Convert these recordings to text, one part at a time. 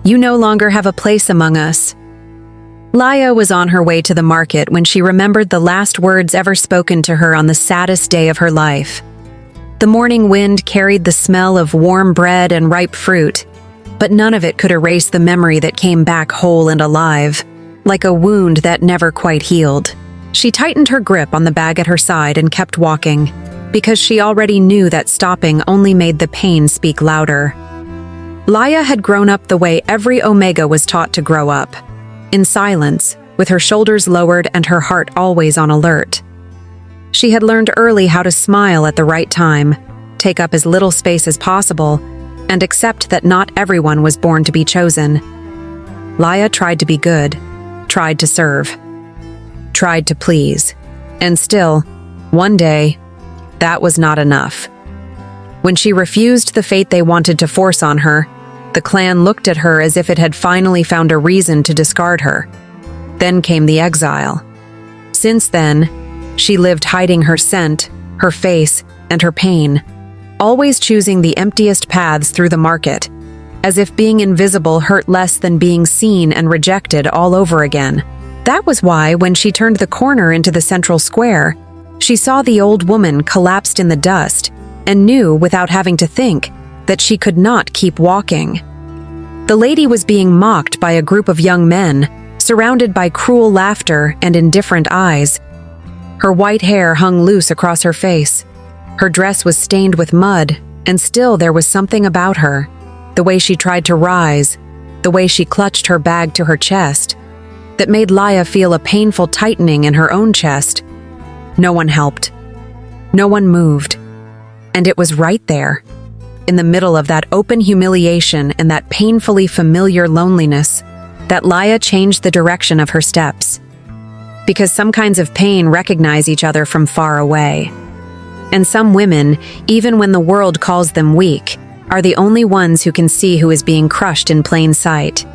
You no longer have a place among us." Laya was on her way to the market when she remembered the last words ever spoken to her on the saddest day of her life. The morning wind carried the smell of warm bread and ripe fruit, but none of it could erase the memory that came back whole and alive, like a wound that never quite healed. She tightened her grip on the bag at her side and kept walking, because she already knew that stopping only made the pain speak louder. Laya had grown up the way every Omega was taught to grow up, in silence, with her shoulders lowered and her heart always on alert. She had learned early how to smile at the right time, take up as little space as possible, and accept that not everyone was born to be chosen. Laya tried to be good, tried to serve, tried to please, and still, one day, that was not enough. When she refused the fate they wanted to force on her, the clan looked at her as if it had finally found a reason to discard her. Then came the exile. Since then, she lived hiding her scent, her face, and her pain, always choosing the emptiest paths through the market, as if being invisible hurt less than being seen and rejected all over again. That was why, when she turned the corner into the central square, she saw the old woman collapsed in the dust and knew, without having to think, that she could not keep walking. The lady was being mocked by a group of young men, surrounded by cruel laughter and indifferent eyes. Her white hair hung loose across her face. Her dress was stained with mud, and still there was something about her, the way she tried to rise, the way she clutched her bag to her chest, that made Laya feel a painful tightening in her own chest. No one helped. No one moved. And it was right there, in the middle of that open humiliation and that painfully familiar loneliness, that Laya changed the direction of her steps. Because some kinds of pain recognize each other from far away. And some women, even when the world calls them weak, are the only ones who can see who is being crushed in plain sight.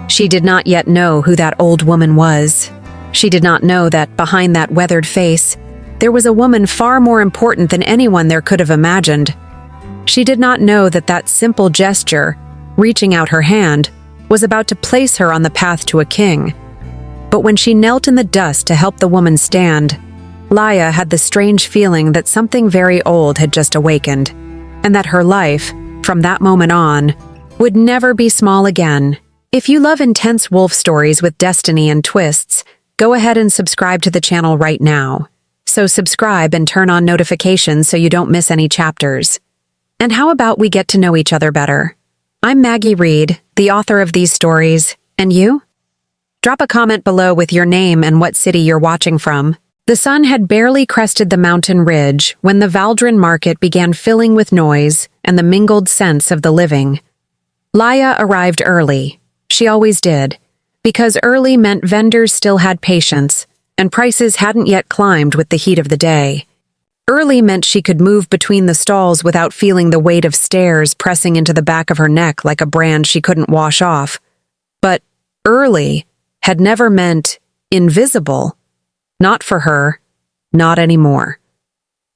She did not yet know who that old woman was. She did not know that behind that weathered face, there was a woman far more important than anyone there could have imagined. She did not know that that simple gesture, reaching out her hand, was about to place her on the path to a king. But when she knelt in the dust to help the woman stand, Laya had the strange feeling that something very old had just awakened, and that her life, from that moment on, would never be small again. If you love intense wolf stories with destiny and twists, go ahead and subscribe to the channel right now. So subscribe and turn on notifications so you don't miss any chapters. And how about we get to know each other better? I'm Maggie Reed, the author of these stories, and you? Drop a comment below with your name and what city you're watching from. The sun had barely crested the mountain ridge when the Valdrin market began filling with noise and the mingled scents of the living. Laya arrived early. She always did, because early meant vendors still had patience, and prices hadn't yet climbed with the heat of the day. Early meant she could move between the stalls without feeling the weight of stairs pressing into the back of her neck like a brand she couldn't wash off. But early had never meant invisible. Not for her, not anymore.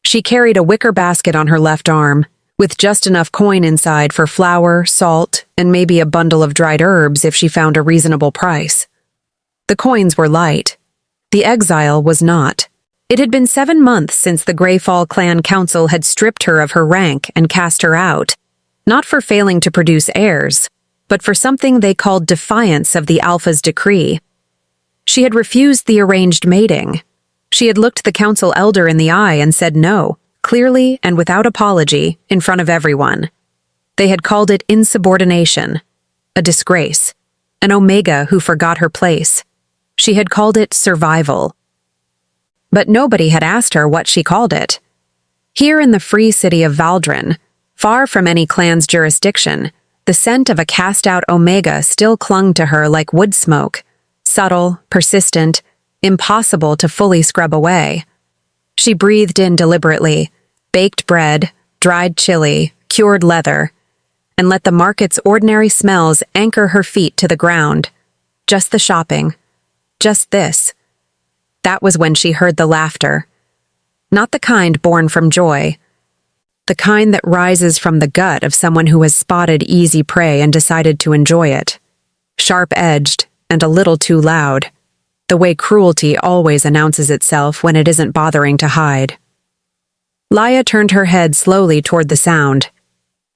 She carried a wicker basket on her left arm, with just enough coin inside for flour, salt, and maybe a bundle of dried herbs if she found a reasonable price. The coins were light. The exile was not. It had been 7 months since the Greyfall Clan Council had stripped her of her rank and cast her out, not for failing to produce heirs, but for something they called defiance of the Alpha's decree. She had refused the arranged mating. She had looked the council elder in the eye and said no, clearly and without apology, in front of everyone. They had called it insubordination, a disgrace, an Omega who forgot her place. She had called it survival. But nobody had asked her what she called it. Here in the free city of Valdrin, far from any clan's jurisdiction, the scent of a cast-out Omega still clung to her like wood smoke, subtle, persistent, impossible to fully scrub away. She breathed in deliberately, baked bread, dried chili, cured leather, and let the market's ordinary smells anchor her feet to the ground. Just the shopping. Just this. That was when she heard the laughter. Not the kind born from joy. The kind that rises from the gut of someone who has spotted easy prey and decided to enjoy it. sharp-edged and a little too loud, the way cruelty always announces itself when it isn't bothering to hide. Laya turned her head slowly toward the sound.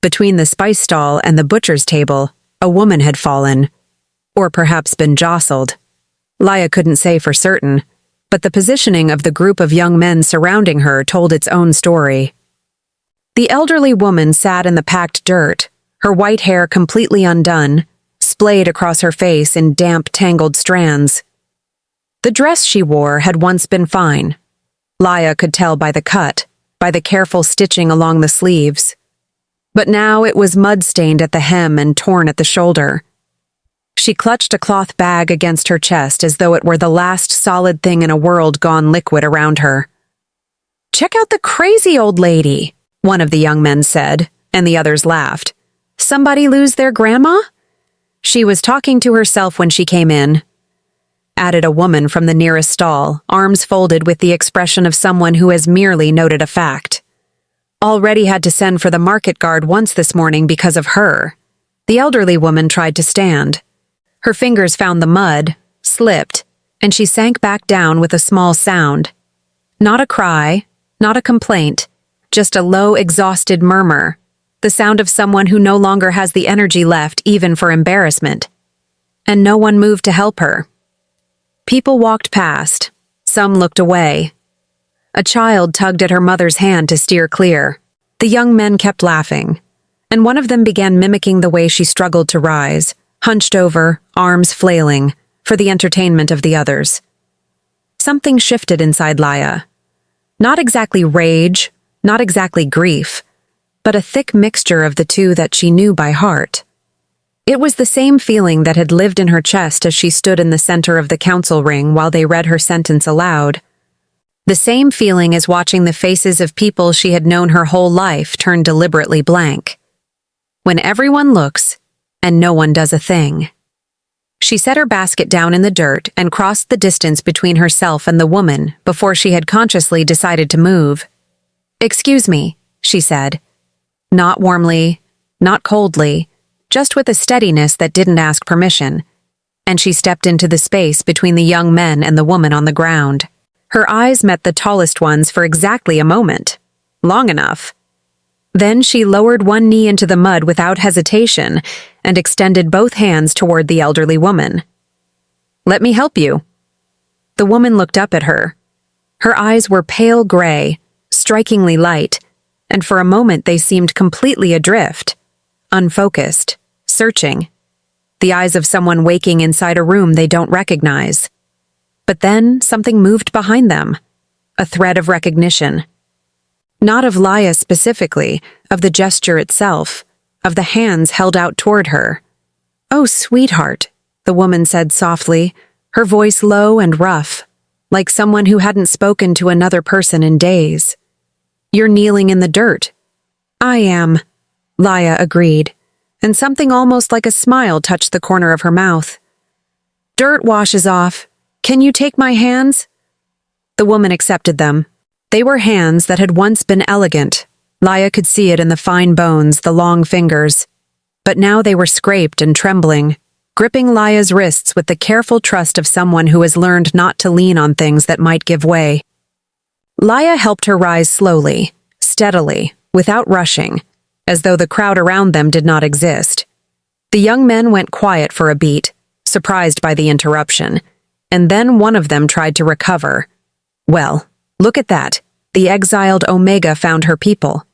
Between the spice stall and the butcher's table, a woman had fallen, or perhaps been jostled. Laya couldn't say for certain, but the positioning of the group of young men surrounding her told its own story. The elderly woman sat in the packed dirt, her white hair completely undone, splayed across her face in damp, tangled strands. The dress she wore had once been fine. Laya could tell by the cut, by the careful stitching along the sleeves. But now it was mud-stained at the hem and torn at the shoulder. She clutched a cloth bag against her chest as though it were the last solid thing in a world gone liquid around her. "Check out the crazy old lady," one of the young men said, and the others laughed. "Somebody lose their grandma?" "She was talking to herself when she came in," added a woman from the nearest stall, arms folded with the expression of someone who has merely noted a fact. "Already had to send for the market guard once this morning because of her." The elderly woman tried to stand. Her fingers found the mud, slipped, and she sank back down with a small sound. Not a cry, not a complaint, just a low, exhausted murmur, the sound of someone who no longer has the energy left even for embarrassment. And no one moved to help her. People walked past. Some looked away. A child tugged at her mother's hand to steer clear. The young men kept laughing, and one of them began mimicking the way she struggled to rise, hunched over, arms flailing, for the entertainment of the others. Something shifted inside Laya. Not exactly rage, not exactly grief, but a thick mixture of the two that she knew by heart. It was the same feeling that had lived in her chest as she stood in the center of the council ring while they read her sentence aloud. The same feeling as watching the faces of people she had known her whole life turn deliberately blank. When everyone looks, and no one does a thing. She set her basket down in the dirt and crossed the distance between herself and the woman before she had consciously decided to move. "Excuse me," she said. Not warmly, not coldly, just with a steadiness that didn't ask permission, and she stepped into the space between the young men and the woman on the ground. Her eyes met the tallest one's for exactly a moment. Long enough. Then she lowered one knee into the mud without hesitation and extended both hands toward the elderly woman. "Let me help you." The woman looked up at her. Her eyes were pale gray, strikingly light, and for a moment they seemed completely adrift, unfocused, searching. The eyes of someone waking inside a room they don't recognize. But then something moved behind them, a thread of recognition. Not of Laya specifically, of the gesture itself, of the hands held out toward her. "Oh, sweetheart," the woman said softly, her voice low and rough, like someone who hadn't spoken to another person in days. "You're kneeling in the dirt." "I am," Laya agreed, and something almost like a smile touched the corner of her mouth. "Dirt washes off. Can you take my hands?" The woman accepted them. They were hands that had once been elegant. Laya could see it in the fine bones, the long fingers. But now they were scraped and trembling, gripping Laya's wrists with the careful trust of someone who has learned not to lean on things that might give way. Laya helped her rise slowly, steadily, without rushing, as though the crowd around them did not exist. The young men went quiet for a beat, surprised by the interruption, and then one of them tried to recover. "Well, look at that. The Exiled Omega found her people."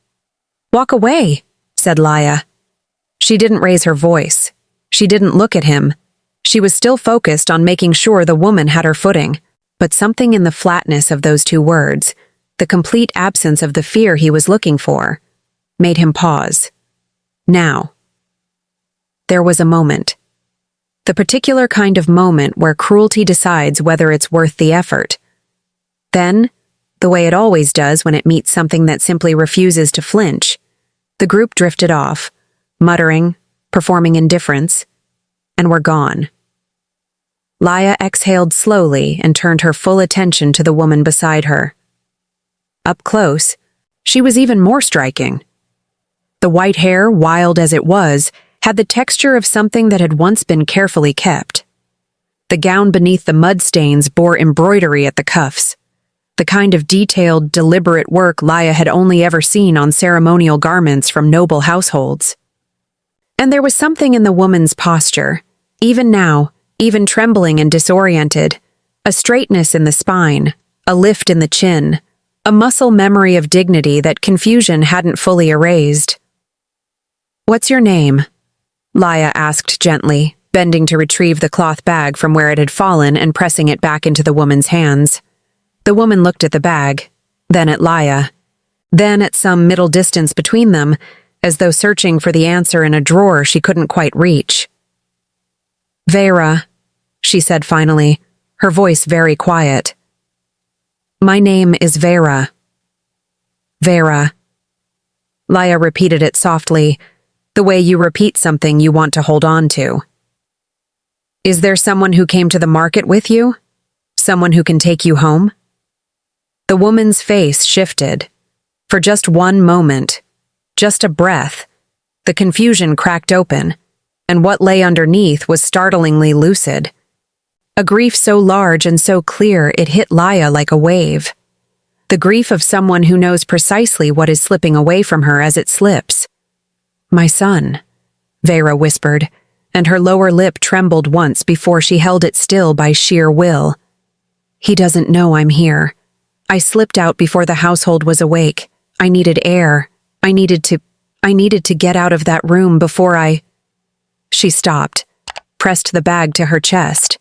"Walk away," said Laya. She didn't raise her voice. She didn't look at him. She was still focused on making sure the woman had her footing, but something in the flatness of those two words, the complete absence of the fear he was looking for, made him pause. Now. There was a moment. The particular kind of moment where cruelty decides whether it's worth the effort. Then, the way it always does when it meets something that simply refuses to flinch, the group drifted off, muttering, performing indifference, and were gone. Laya exhaled slowly and turned her full attention to the woman beside her. Up close, she was even more striking. The white hair, wild as it was, had the texture of something that had once been carefully kept. The gown beneath the mud stains bore embroidery at the cuffs, the kind of detailed, deliberate work Laya had only ever seen on ceremonial garments from noble households. And there was something in the woman's posture, even now, even trembling and disoriented, a straightness in the spine, a lift in the chin, a muscle memory of dignity that confusion hadn't fully erased. "What's your name?" Laya asked gently, bending to retrieve the cloth bag from where it had fallen and pressing it back into the woman's hands. The woman looked at the bag, then at Laya, then at some middle distance between them, as though searching for the answer in a drawer she couldn't quite reach. "Vera," she said finally, her voice very quiet. "My name is Vera." "Vera." Laya repeated it softly, the way you repeat something you want to hold on to. "Is there someone who came to the market with you? Someone who can take you home?" The woman's face shifted. For just one moment, just a breath, the confusion cracked open, and what lay underneath was startlingly lucid. A grief so large and so clear it hit Laya like a wave. The grief of someone who knows precisely what is slipping away from her as it slips. "My son," Vera whispered, and her lower lip trembled once before she held it still by sheer will. "He doesn't know I'm here. I slipped out before the household was awake. I needed air. I needed to get out of that room before I—" She stopped, pressed the bag to her chest,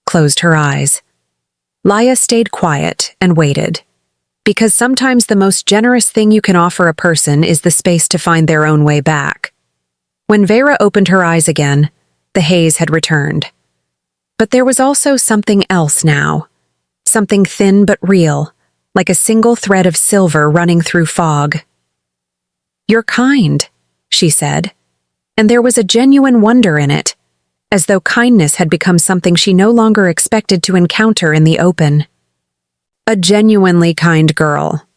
closed her eyes. Laya stayed quiet and waited, because sometimes the most generous thing you can offer a person is the space to find their own way back. When Vera opened her eyes again, the haze had returned. But there was also something else now, something thin but real, like a single thread of silver running through fog. "You're kind," she said, and there was a genuine wonder in it, as though kindness had become something she no longer expected to encounter in the open. A genuinely kind girl.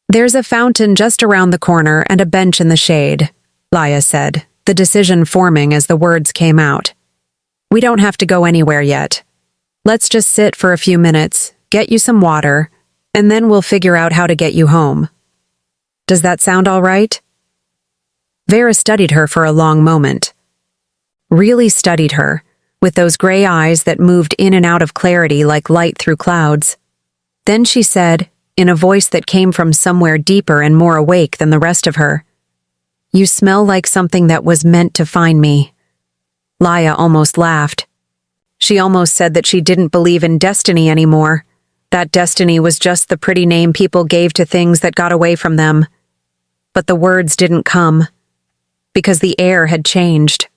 "There's a fountain just around the corner and a bench in the shade," Laya said, the decision forming as the words came out. "We don't have to go anywhere yet. Let's just sit for a few minutes, get you some water, and then we'll figure out how to get you home. Does that sound all right?" Vera studied her for a long moment. Really studied her, with those gray eyes that moved in and out of clarity like light through clouds. Then she said, in a voice that came from somewhere deeper and more awake than the rest of her, "You smell like something that was meant to find me." Laya almost laughed. She almost said that she didn't believe in destiny anymore, that destiny was just the pretty name people gave to things that got away from them. But the words didn't come, because the air had changed.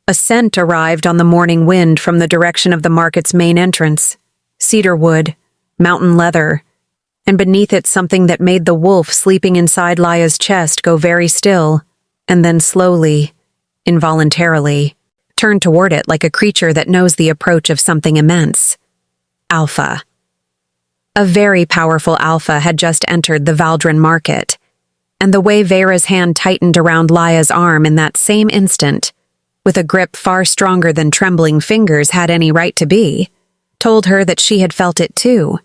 A scent arrived on the morning wind from the direction of the market's main entrance, cedar wood, mountain leather, and beneath it something that made the wolf sleeping inside Laya's chest go very still, and then slowly, involuntarily, turn toward it like a creature that knows the approach of something immense. Alpha. A very powerful alpha had just entered the Valdrin market, and the way Vera's hand tightened around Laya's arm in that same instant, with a grip far stronger than trembling fingers had any right to be, told her that she had felt it too,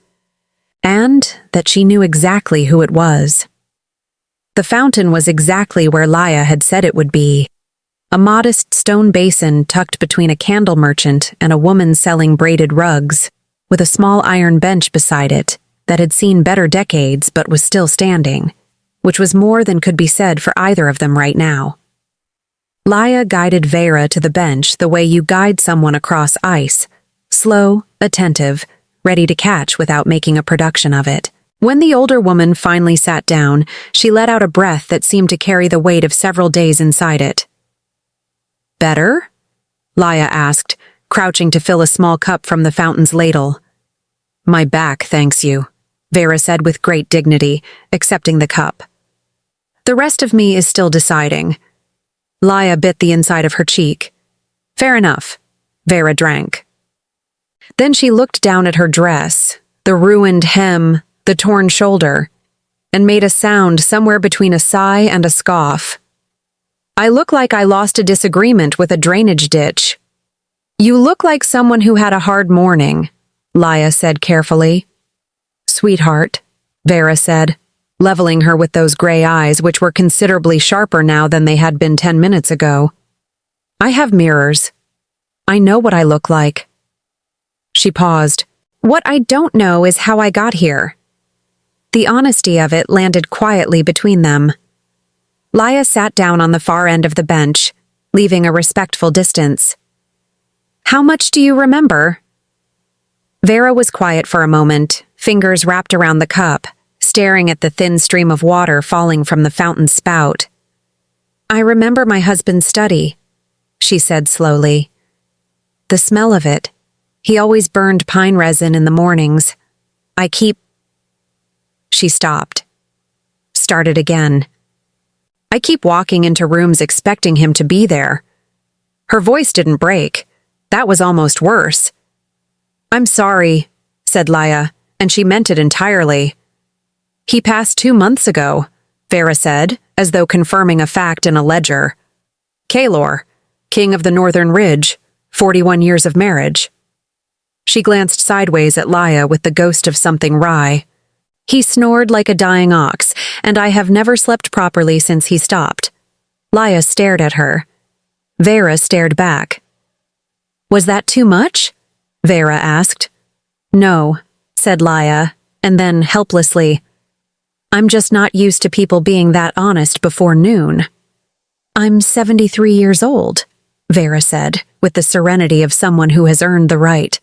and that she knew exactly who it was. The fountain was exactly where Laya had said it would be, a modest stone basin tucked between a candle merchant and a woman selling braided rugs, with a small iron bench beside it that had seen better decades but was still standing, which was more than could be said for either of them right now. Laya guided Vera to the bench the way you guide someone across ice, slow, attentive, ready to catch without making a production of it. When the older woman finally sat down, she let out a breath that seemed to carry the weight of several days inside it. "Better?" Laya asked, crouching to fill a small cup from the fountain's ladle. "My back, thanks you," Vera said with great dignity, accepting the cup. "The rest of me is still deciding." Laya bit the inside of her cheek. "Fair enough." Vera drank. Then she looked down at her dress, the ruined hem, the torn shoulder, and made a sound somewhere between a sigh and a scoff. I look like I lost a disagreement with a drainage ditch. You look like someone who had a hard morning, Laya said carefully. Sweetheart, Vera said, leveling her with those gray eyes which were considerably sharper now than they had been 10 minutes ago. I have mirrors. I know what I look like. She paused. What I don't know is how I got here. The honesty of it landed quietly between them. Laya sat down on the far end of the bench, leaving a respectful distance. How much do you remember? Vera was quiet for a moment, fingers wrapped around the cup, staring at the thin stream of water falling from the fountain spout. I remember my husband's study, she said slowly. The smell of it. He always burned pine resin in the mornings. She stopped. Started again. I keep walking into rooms expecting him to be there. Her voice didn't break. That was almost worse. I'm sorry, said Laya, and she meant it entirely. He passed 2 months ago, Vera said, as though confirming a fact in a ledger. Kalor, king of the Northern Ridge, 41 years of marriage. She glanced sideways at Laya with the ghost of something wry. He snored like a dying ox, and I have never slept properly since he stopped. Laya stared at her. Vera stared back. Was that too much? Vera asked. No, said Laya, and then helplessly, I'm just not used to people being that honest before noon. I'm 73 years old, Vera said, with the serenity of someone who has earned the right.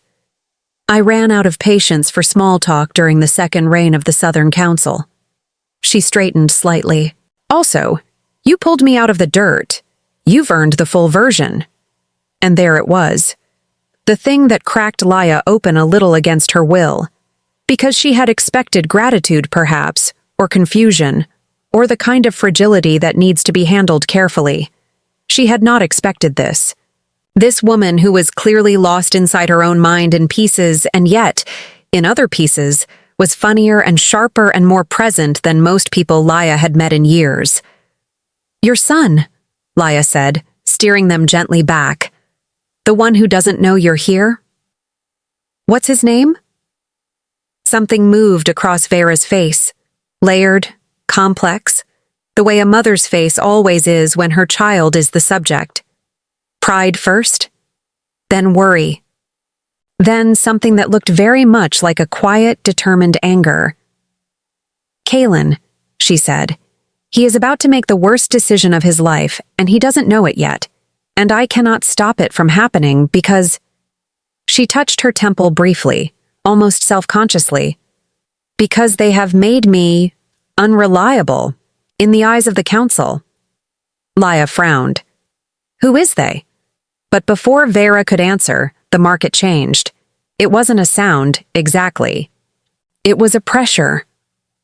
I ran out of patience for small talk during the second reign of the Southern Council. She straightened slightly. Also, you pulled me out of the dirt. You've earned the full version. And there it was. The thing that cracked Laya open a little against her will. Because she had expected gratitude, perhaps, or confusion, or the kind of fragility that needs to be handled carefully. She had not expected this. This woman who was clearly lost inside her own mind in pieces and yet, in other pieces, was funnier and sharper and more present than most people Laya had met in years. Your son, Laya said, steering them gently back. The one who doesn't know you're here? What's his name? Something moved across Vera's face, layered, complex, the way a mother's face always is when her child is the subject. Pride first, then worry. Then something that looked very much like a quiet, determined anger. Kalen, she said, he is about to make the worst decision of his life, and he doesn't know it yet, and I cannot stop it from happening because... She touched her temple briefly, almost self-consciously. Because they have made me unreliable in the eyes of the council. Laya frowned. Who is they? But before Vera could answer, the market changed. It wasn't a sound, exactly. It was a pressure.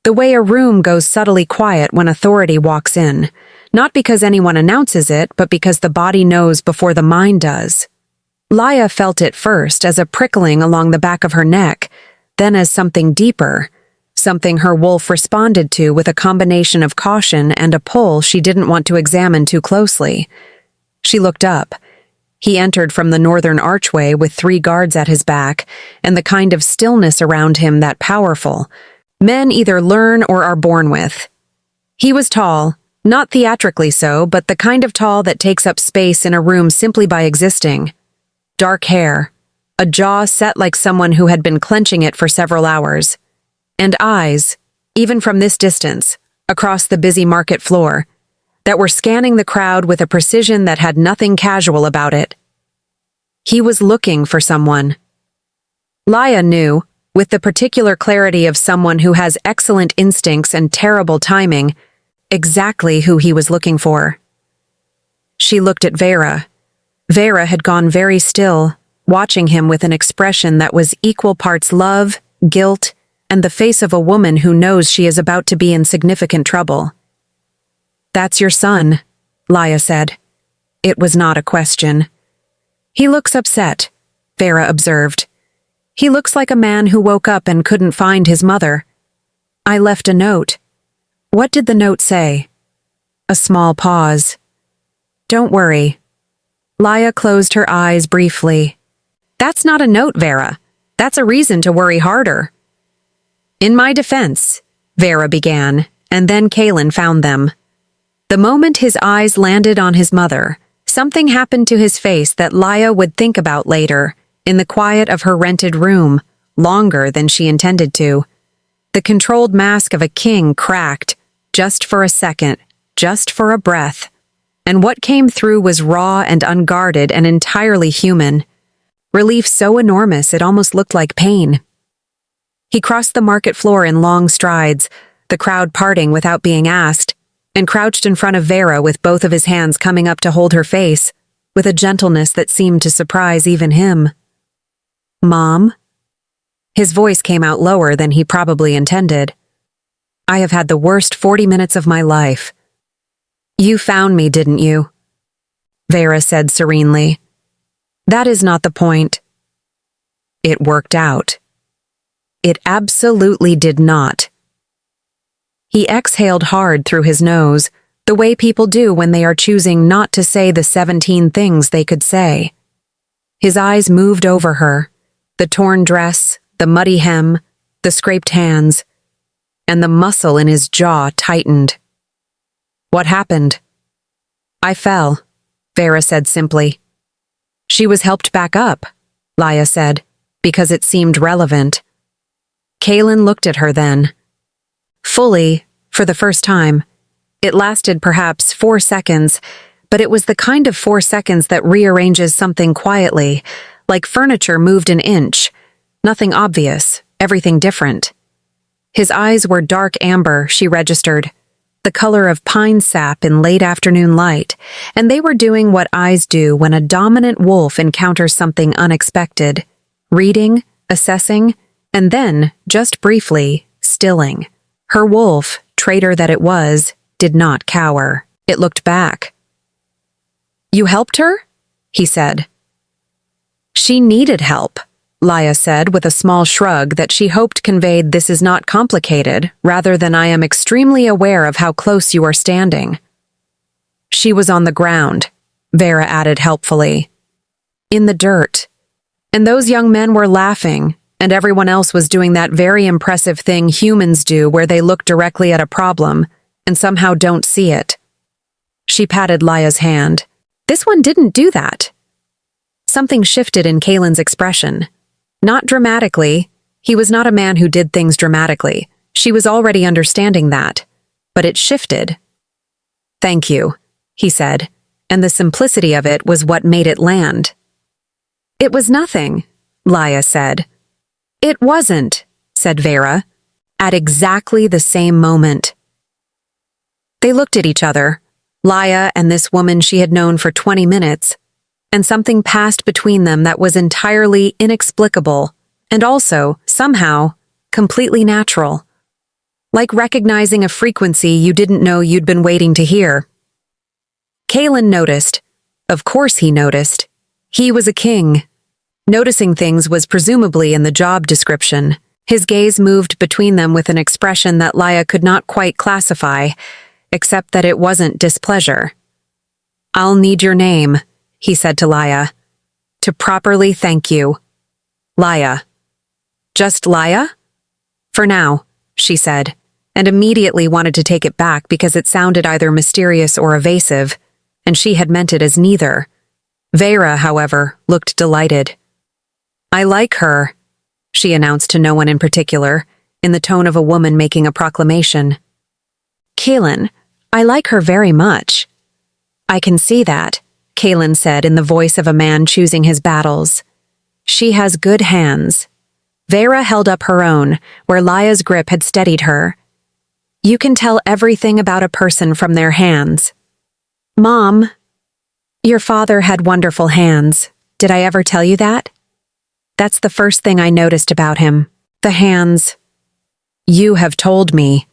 The way a room goes subtly quiet when authority walks in. Not because anyone announces it, but because the body knows before the mind does. Laya felt it first as a prickling along the back of her neck, then as something deeper, something her wolf responded to with a combination of caution and a pull she didn't want to examine too closely. She looked up. He entered from the northern archway with 3 guards at his back, and the kind of stillness around him that powerful. Men either learn or are born with. He was tall, not theatrically so, but the kind of tall that takes up space in a room simply by existing. Dark hair, a jaw set like someone who had been clenching it for several hours, and eyes, even from this distance, across the busy market floor, that were scanning the crowd with a precision that had nothing casual about it. He was looking for someone. Laya knew, with the particular clarity of someone who has excellent instincts and terrible timing, exactly who he was looking for. She looked at Vera. Vera had gone very still, watching him with an expression that was equal parts love, guilt, and the face of a woman who knows she is about to be in significant trouble. That's your son, Laya said. It was not a question. He looks upset, Vera observed. He looks like a man who woke up and couldn't find his mother. I left a note. What did the note say? A small pause. Don't worry. Laya closed her eyes briefly. That's not a note, Vera. That's a reason to worry harder. In my defense, Vera began, and then Kalen found them. The moment his eyes landed on his mother, something happened to his face that Laya would think about later, in the quiet of her rented room, longer than she intended to. The controlled mask of a king cracked, just for a second, just for a breath. And what came through was raw and unguarded and entirely human. Relief so enormous it almost looked like pain. He crossed the market floor in long strides, the crowd parting without being asked, and crouched in front of Vera with both of his hands coming up to hold her face, with a gentleness that seemed to surprise even him. Mom? His voice came out lower than he probably intended. I have had the worst 40 minutes of my life. You found me, didn't you? Vera said serenely. That is not the point. It worked out. It absolutely did not. He exhaled hard through his nose, the way people do when they are choosing not to say the 17 things they could say. His eyes moved over her, the torn dress, the muddy hem, the scraped hands, and the muscle in his jaw tightened. What happened? I fell, Vera said simply. She was helped back up, Laya said, because it seemed relevant. Kalen looked at her then. Fully, for the first time. It lasted perhaps 4 seconds, but it was the kind of 4 seconds that rearranges something quietly, like furniture moved an inch. Nothing obvious, everything different. His eyes were dark amber, she registered, the color of pine sap in late afternoon light, and they were doing what eyes do when a dominant wolf encounters something unexpected, reading, assessing, and then, just briefly, stilling. Her wolf, traitor that it was, did not cower. It looked back. You helped her? He said. She needed help, Laya said with a small shrug that she hoped conveyed this is not complicated, rather than I am extremely aware of how close you are standing. She was on the ground, Vera added helpfully. In the dirt. And those young men were laughing, and everyone else was doing that very impressive thing humans do where they look directly at a problem and somehow don't see it. She patted Laya's hand. This one didn't do that. Something shifted in Kalen's expression. Not dramatically. He was not a man who did things dramatically. She was already understanding that. But it shifted. Thank you, he said, and the simplicity of it was what made it land. It was nothing, Laya said. It wasn't, said Vera, at exactly the same moment. They looked at each other, Laya and this woman she had known for 20 minutes, and something passed between them that was entirely inexplicable and also, somehow, completely natural. Like recognizing a frequency you didn't know you'd been waiting to hear. Kalen noticed. Of course he noticed. He was a king. Noticing things was presumably in the job description. His gaze moved between them with an expression that Laya could not quite classify, except that it wasn't displeasure. I'll need your name, he said to Laya, to properly thank you. Laya. Just Laya? For now, she said, and immediately wanted to take it back because it sounded either mysterious or evasive, and she had meant it as neither. Vera, however, looked delighted. I like her, she announced to no one in particular, in the tone of a woman making a proclamation. Kalen, I like her very much. I can see that, Kalen said in the voice of a man choosing his battles. She has good hands. Vera held up her own, where Laya's grip had steadied her. You can tell everything about a person from their hands. Mom, your father had wonderful hands. Did I ever tell you that? That's the first thing I noticed about him. The hands. You have told me,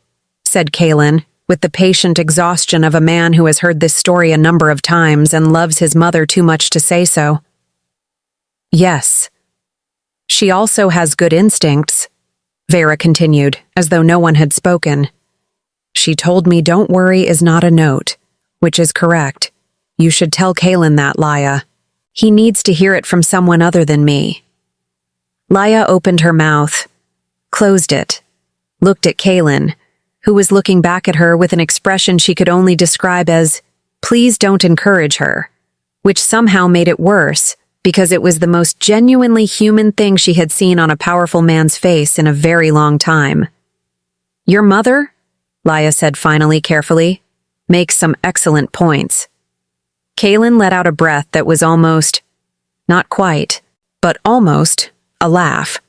said Kalen, with the patient exhaustion of a man who has heard this story a number of times and loves his mother too much to say so. Yes. She also has good instincts, Vera continued, as though no one had spoken. She told me don't worry is not a note, which is correct. You should tell Kalen that, Laya. He needs to hear it from someone other than me. Laya opened her mouth, closed it, looked at Kalen, who was looking back at her with an expression she could only describe as, "Please don't encourage her," which somehow made it worse, because it was the most genuinely human thing she had seen on a powerful man's face in a very long time. "Your mother," Laya said finally carefully, "makes some excellent points." Kalen let out a breath that was almost, not quite, but almost, a laugh.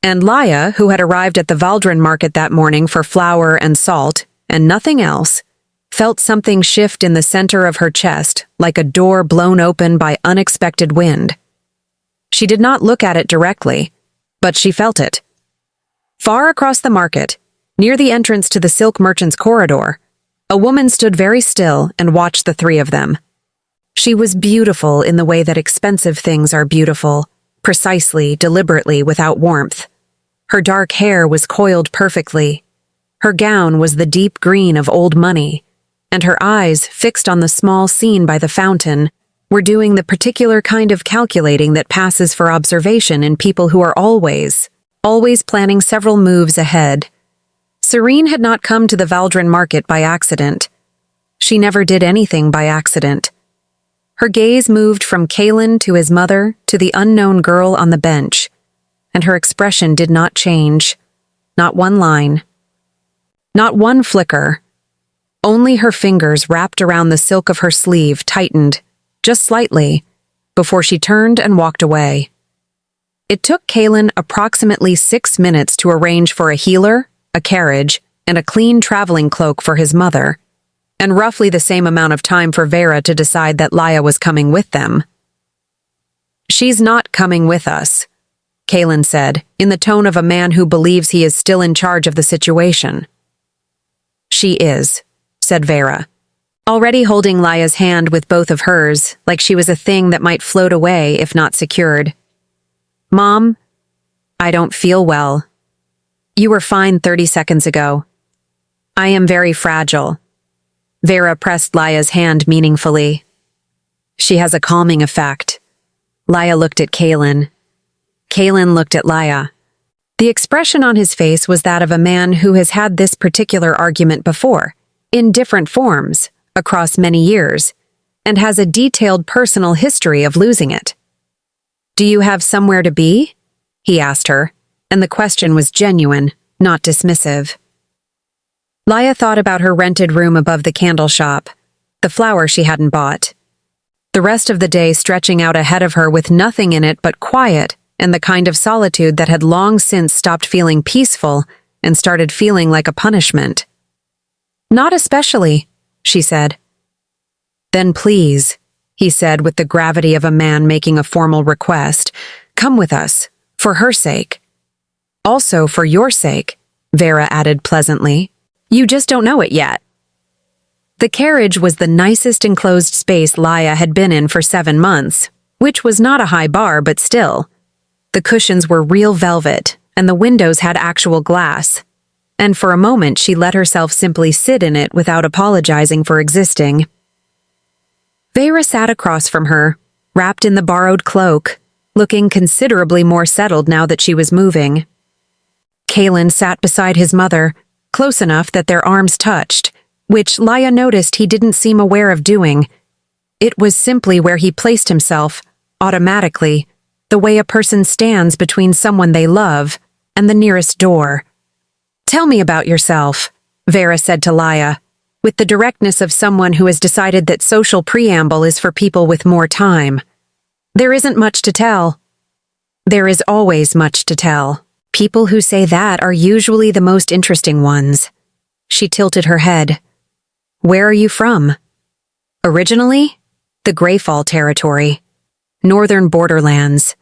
And Laya, who had arrived at the Valdrin market that morning for flour and salt, and nothing else, felt something shift in the center of her chest, like a door blown open by unexpected wind. She did not look at it directly, but she felt it. Far across the market, near the entrance to the silk merchant's corridor, a woman stood very still and watched the three of them. She was beautiful in the way that expensive things are beautiful, precisely, deliberately, without warmth. Her dark hair was coiled perfectly. Her gown was the deep green of old money, and her eyes, fixed on the small scene by the fountain, were doing the particular kind of calculating that passes for observation in people who are always planning several moves ahead. Serene had not come to the Valdrin market by accident. She never did anything by accident. Her gaze moved from Kalen to his mother to the unknown girl on the bench, and her expression did not change. Not one line. Not one flicker. Only her fingers wrapped around the silk of her sleeve tightened, just slightly, before she turned and walked away. It took Kalen approximately 6 minutes to arrange for a healer, a carriage, and a clean traveling cloak for his mother, and roughly the same amount of time for Vera to decide that Laya was coming with them. "She's not coming with us," Kalen said, in the tone of a man who believes he is still in charge of the situation. "She is," said Vera, already holding Laya's hand with both of hers, like she was a thing that might float away if not secured. "Mom, I don't feel well. You were fine 30 seconds ago. I am very fragile." Vera pressed Laya's hand meaningfully. "She has a calming effect." Laya looked at Kalen. Kalen looked at Laya. The expression on his face was that of a man who has had this particular argument before, in different forms, across many years, and has a detailed personal history of losing it. "Do you have somewhere to be?" he asked her, and the question was genuine, not dismissive. Laya thought about her rented room above the candle shop, the flower she hadn't bought. The rest of the day stretching out ahead of her with nothing in it but quiet and the kind of solitude that had long since stopped feeling peaceful and started feeling like a punishment. "Not especially," she said. "Then please," he said with the gravity of a man making a formal request, "come with us, for her sake." "Also for your sake," Vera added pleasantly. "You just don't know it yet." The carriage was the nicest enclosed space Laya had been in for 7 months, which was not a high bar, but still. The cushions were real velvet, and the windows had actual glass. And for a moment she let herself simply sit in it without apologizing for existing. Vera sat across from her, wrapped in the borrowed cloak, looking considerably more settled now that she was moving. Kalen sat beside his mother, close enough that their arms touched, which Laya noticed he didn't seem aware of doing. It was simply where he placed himself, automatically, the way a person stands between someone they love and the nearest door. "Tell me about yourself," Vera said to Laya, with the directness of someone who has decided that social preamble is for people with more time. "There isn't much to tell." "There is always much to tell. People who say that are usually the most interesting ones." She tilted her head. "Where are you from?" "Originally, the Greyfall territory. Northern borderlands."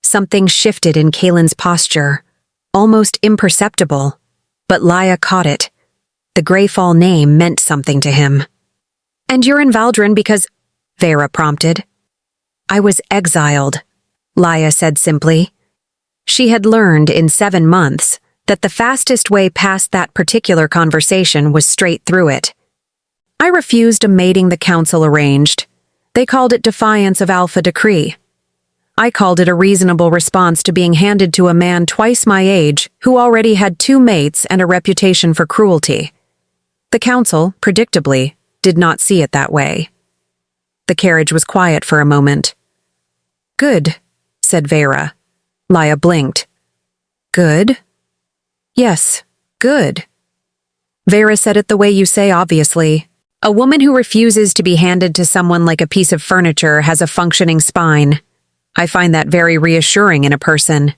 Something shifted in Kalen's posture, almost imperceptible, but Laya caught it. The Greyfall name meant something to him. "And you're in Valdrin because—" Vera prompted. "I was exiled," Laya said simply. She had learned in 7 months that the fastest way past that particular conversation was straight through it. "I refused a mating the council arranged," They called it defiance of Alpha Decree. I called it a reasonable response to being handed to a man twice my age who already had 2 mates and a reputation for cruelty. The council, predictably, did not see it that way. The carriage was quiet for a moment. "Good," said Vera. Laya blinked. "Good?" "Yes, good." Vera said it the way you say, obviously. A woman who refuses to be handed to someone like a piece of furniture has a functioning spine. I find that very reassuring in a person.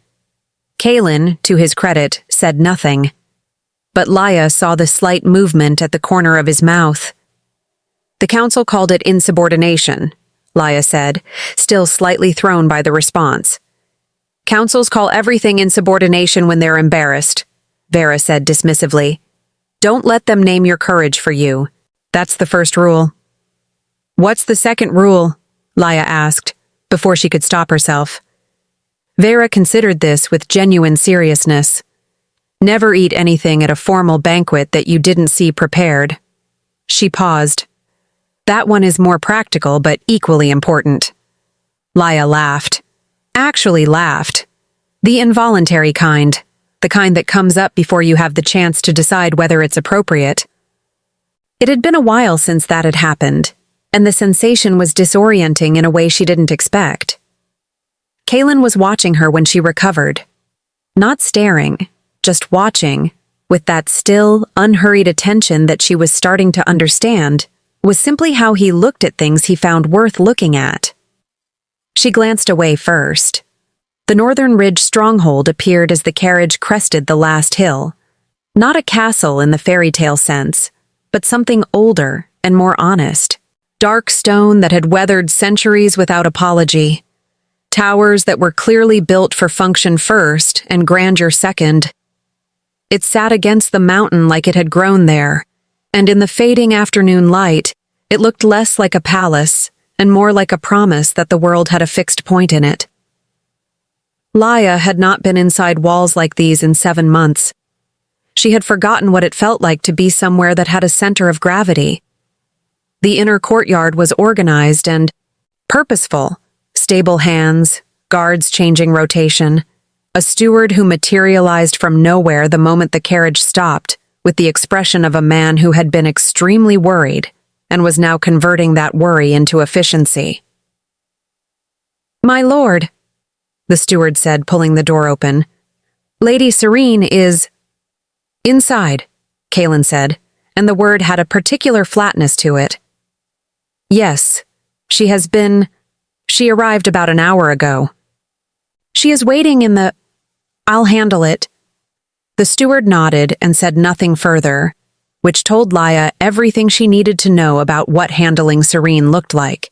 Kalen, to his credit, said nothing. But Laya saw the slight movement at the corner of his mouth. "The council called it insubordination," Laya said, still slightly thrown by the response. "Councils call everything insubordination when they're embarrassed," Vera said dismissively. "Don't let them name your courage for you. That's the first rule." "What's the second rule?" Laya asked, before she could stop herself. Vera considered this with genuine seriousness. "Never eat anything at a formal banquet that you didn't see prepared." She paused. "That one is more practical but equally important." Laya laughed. Actually laughed. The involuntary kind. The kind that comes up before you have the chance to decide whether it's appropriate. It had been a while since that had happened, and the sensation was disorienting in a way she didn't expect. Kalen was watching her when she recovered. Not staring, just watching, with that still, unhurried attention that she was starting to understand, was simply how he looked at things he found worth looking at. She glanced away first. The Northern Ridge stronghold appeared as the carriage crested the last hill. Not a castle in the fairy tale sense, but something older and more honest. Dark stone that had weathered centuries without apology. Towers that were clearly built for function first and grandeur second. It sat against the mountain like it had grown there, and in the fading afternoon light, it looked less like a palace and more like a promise that the world had a fixed point in it. Laya had not been inside walls like these in 7 months. She had forgotten what it felt like to be somewhere that had a center of gravity. The inner courtyard was organized and purposeful. Stable hands, guards changing rotation, a steward who materialized from nowhere the moment the carriage stopped, with the expression of a man who had been extremely worried and was now converting that worry into efficiency. "My lord," the steward said, pulling the door open. "Lady Serene is—" "Inside," Kalen said, and the word had a particular flatness to it. "Yes, she has been. She arrived about an hour ago. She is waiting in the— I'll handle it." The steward nodded and said nothing further, which told Laya everything she needed to know about what handling Serene looked like.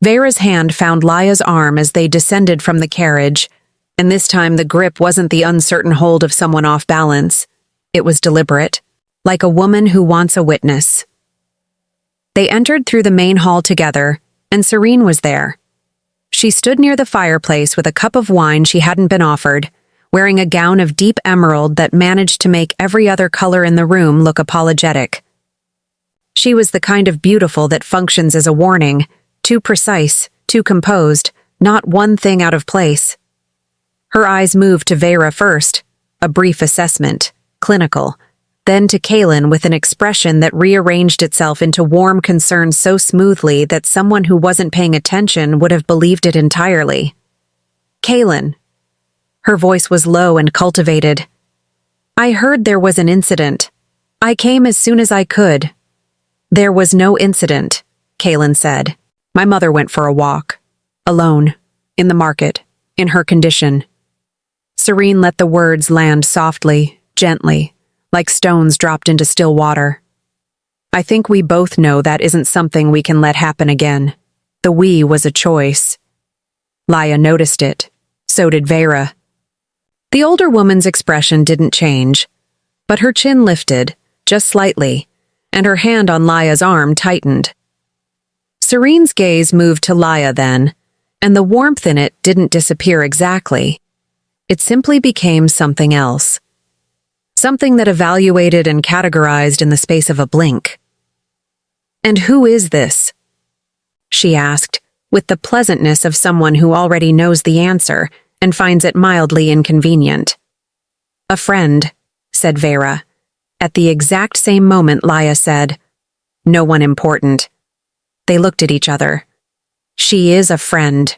Vera's hand found Laya's arm as they descended from the carriage, and this time the grip wasn't the uncertain hold of someone off balance. It was deliberate, like a woman who wants a witness. They entered through the main hall together, and Serene was there. She stood near the fireplace with a cup of wine she hadn't been offered, wearing a gown of deep emerald that managed to make every other color in the room look apologetic. She was the kind of beautiful that functions as a warning, too precise, too composed, not one thing out of place. Her eyes moved to Vera first, a brief assessment, clinical, then to Kalen with an expression that rearranged itself into warm concern so smoothly that someone who wasn't paying attention would have believed it entirely. "Kalen." Her voice was low and cultivated. "I heard there was an incident. I came as soon as I could." "There was no incident," Kalen said. "My mother went for a walk. Alone. In the market. In her condition." Serene let the words land softly, gently, like stones dropped into still water. "I think we both know that isn't something we can let happen again. The we was a choice." Laya noticed it. So did Vera. The older woman's expression didn't change, but her chin lifted, just slightly, and her hand on Laya's arm tightened. Serene's gaze moved to Laya then, and the warmth in it didn't disappear exactly. It simply became something else. Something that evaluated and categorized in the space of a blink. "And who is this?" she asked, with the pleasantness of someone who already knows the answer and finds it mildly inconvenient. "A friend," said Vera. At the exact same moment, Laya said, "No one important." They looked at each other. "She is a friend,"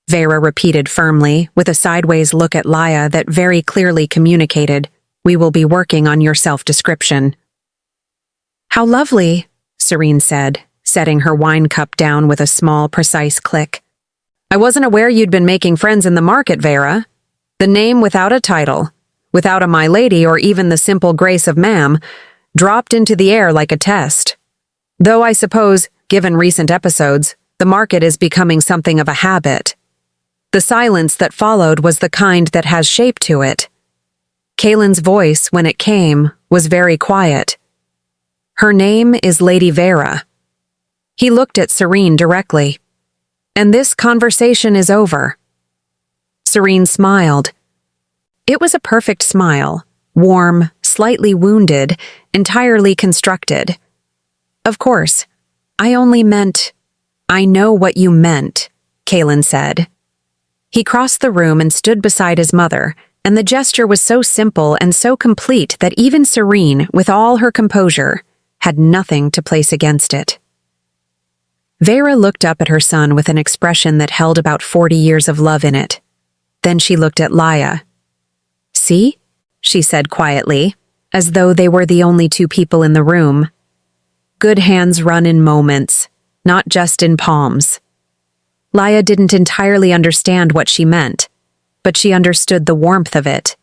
Vera repeated firmly, with a sideways look at Laya that very clearly communicated, "We will be working on your self-description." "How lovely," Serene said, setting her wine cup down with a small, precise click. "I wasn't aware you'd been making friends in the market, Vera. The name without a title, without a my lady or even the simple grace of ma'am, dropped into the air like a test. Though I suppose, given recent episodes, the market is becoming something of a habit. The silence that followed was the kind that has shape to it. Kaylin's voice, when it came, was very quiet. Her name is Lady Vera." He looked at Serene directly. "And this conversation is over." Serene smiled. It was a perfect smile, warm, slightly wounded, entirely constructed. "Of course, I only meant—" "I know what you meant," Kaylin said. He crossed the room and stood beside his mother, and the gesture was so simple and so complete that even Serene, with all her composure, had nothing to place against it. Vera looked up at her son with an expression that held about 40 years of love in it. Then she looked at Laya. "See?" she said quietly, as though they were the only two people in the room. "Good hands run in moments, not just in palms." Laya didn't entirely understand what she meant, but she understood the warmth of it.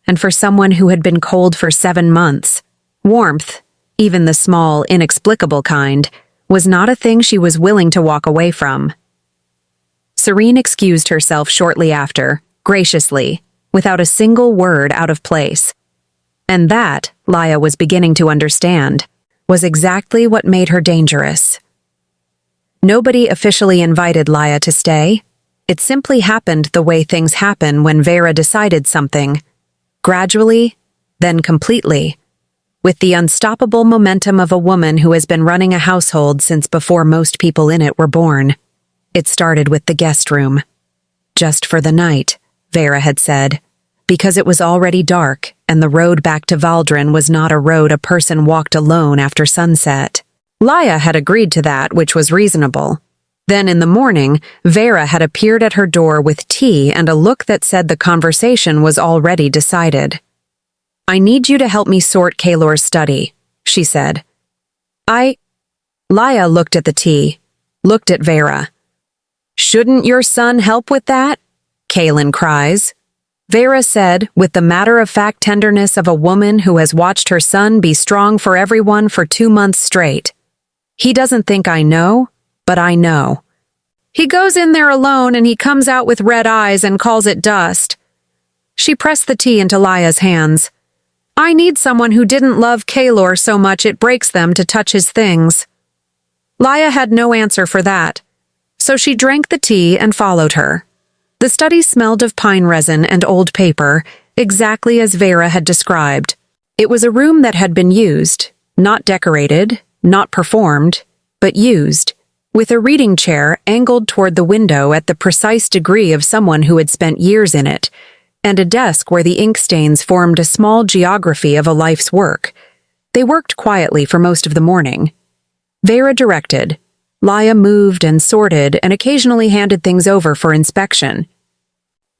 And for someone who had been cold for 7 months, warmth, even the small, inexplicable kind, was not a thing she was willing to walk away from. Serene excused herself shortly after, graciously, without a single word out of place. And that, Laya was beginning to understand, was exactly what made her dangerous. Nobody officially invited Laya to stay. It simply happened the way things happen when Vera decided something. Gradually, then completely. With the unstoppable momentum of a woman who has been running a household since before most people in it were born. It started with the guest room. Just for the night, Vera had said, because it was already dark and the road back to Valdrin was not a road a person walked alone after sunset. Laya had agreed to that, which was reasonable. Then in the morning, Vera had appeared at her door with tea and a look that said the conversation was already decided. "I need you to help me sort Kaylor's study," she said. Laya looked at the tea, looked at Vera. "Shouldn't your son help with that?" Kaylin cries. Vera said, with the matter-of-fact tenderness of a woman who has watched her son be strong for everyone for 2 months straight. "He doesn't think I know, but I know. He goes in there alone and he comes out with red eyes and calls it dust." She pressed the tea into Laya's hands. "I need someone who didn't love Kaylor so much it breaks them to touch his things." Laya had no answer for that, so she drank the tea and followed her. The study smelled of pine resin and old paper, exactly as Vera had described. It was a room that had been used, not decorated, not performed, but used, with a reading chair angled toward the window at the precise degree of someone who had spent years in it, and a desk where the ink stains formed a small geography of a life's work. They worked quietly for most of the morning. Vera directed. Laya moved and sorted and occasionally handed things over for inspection.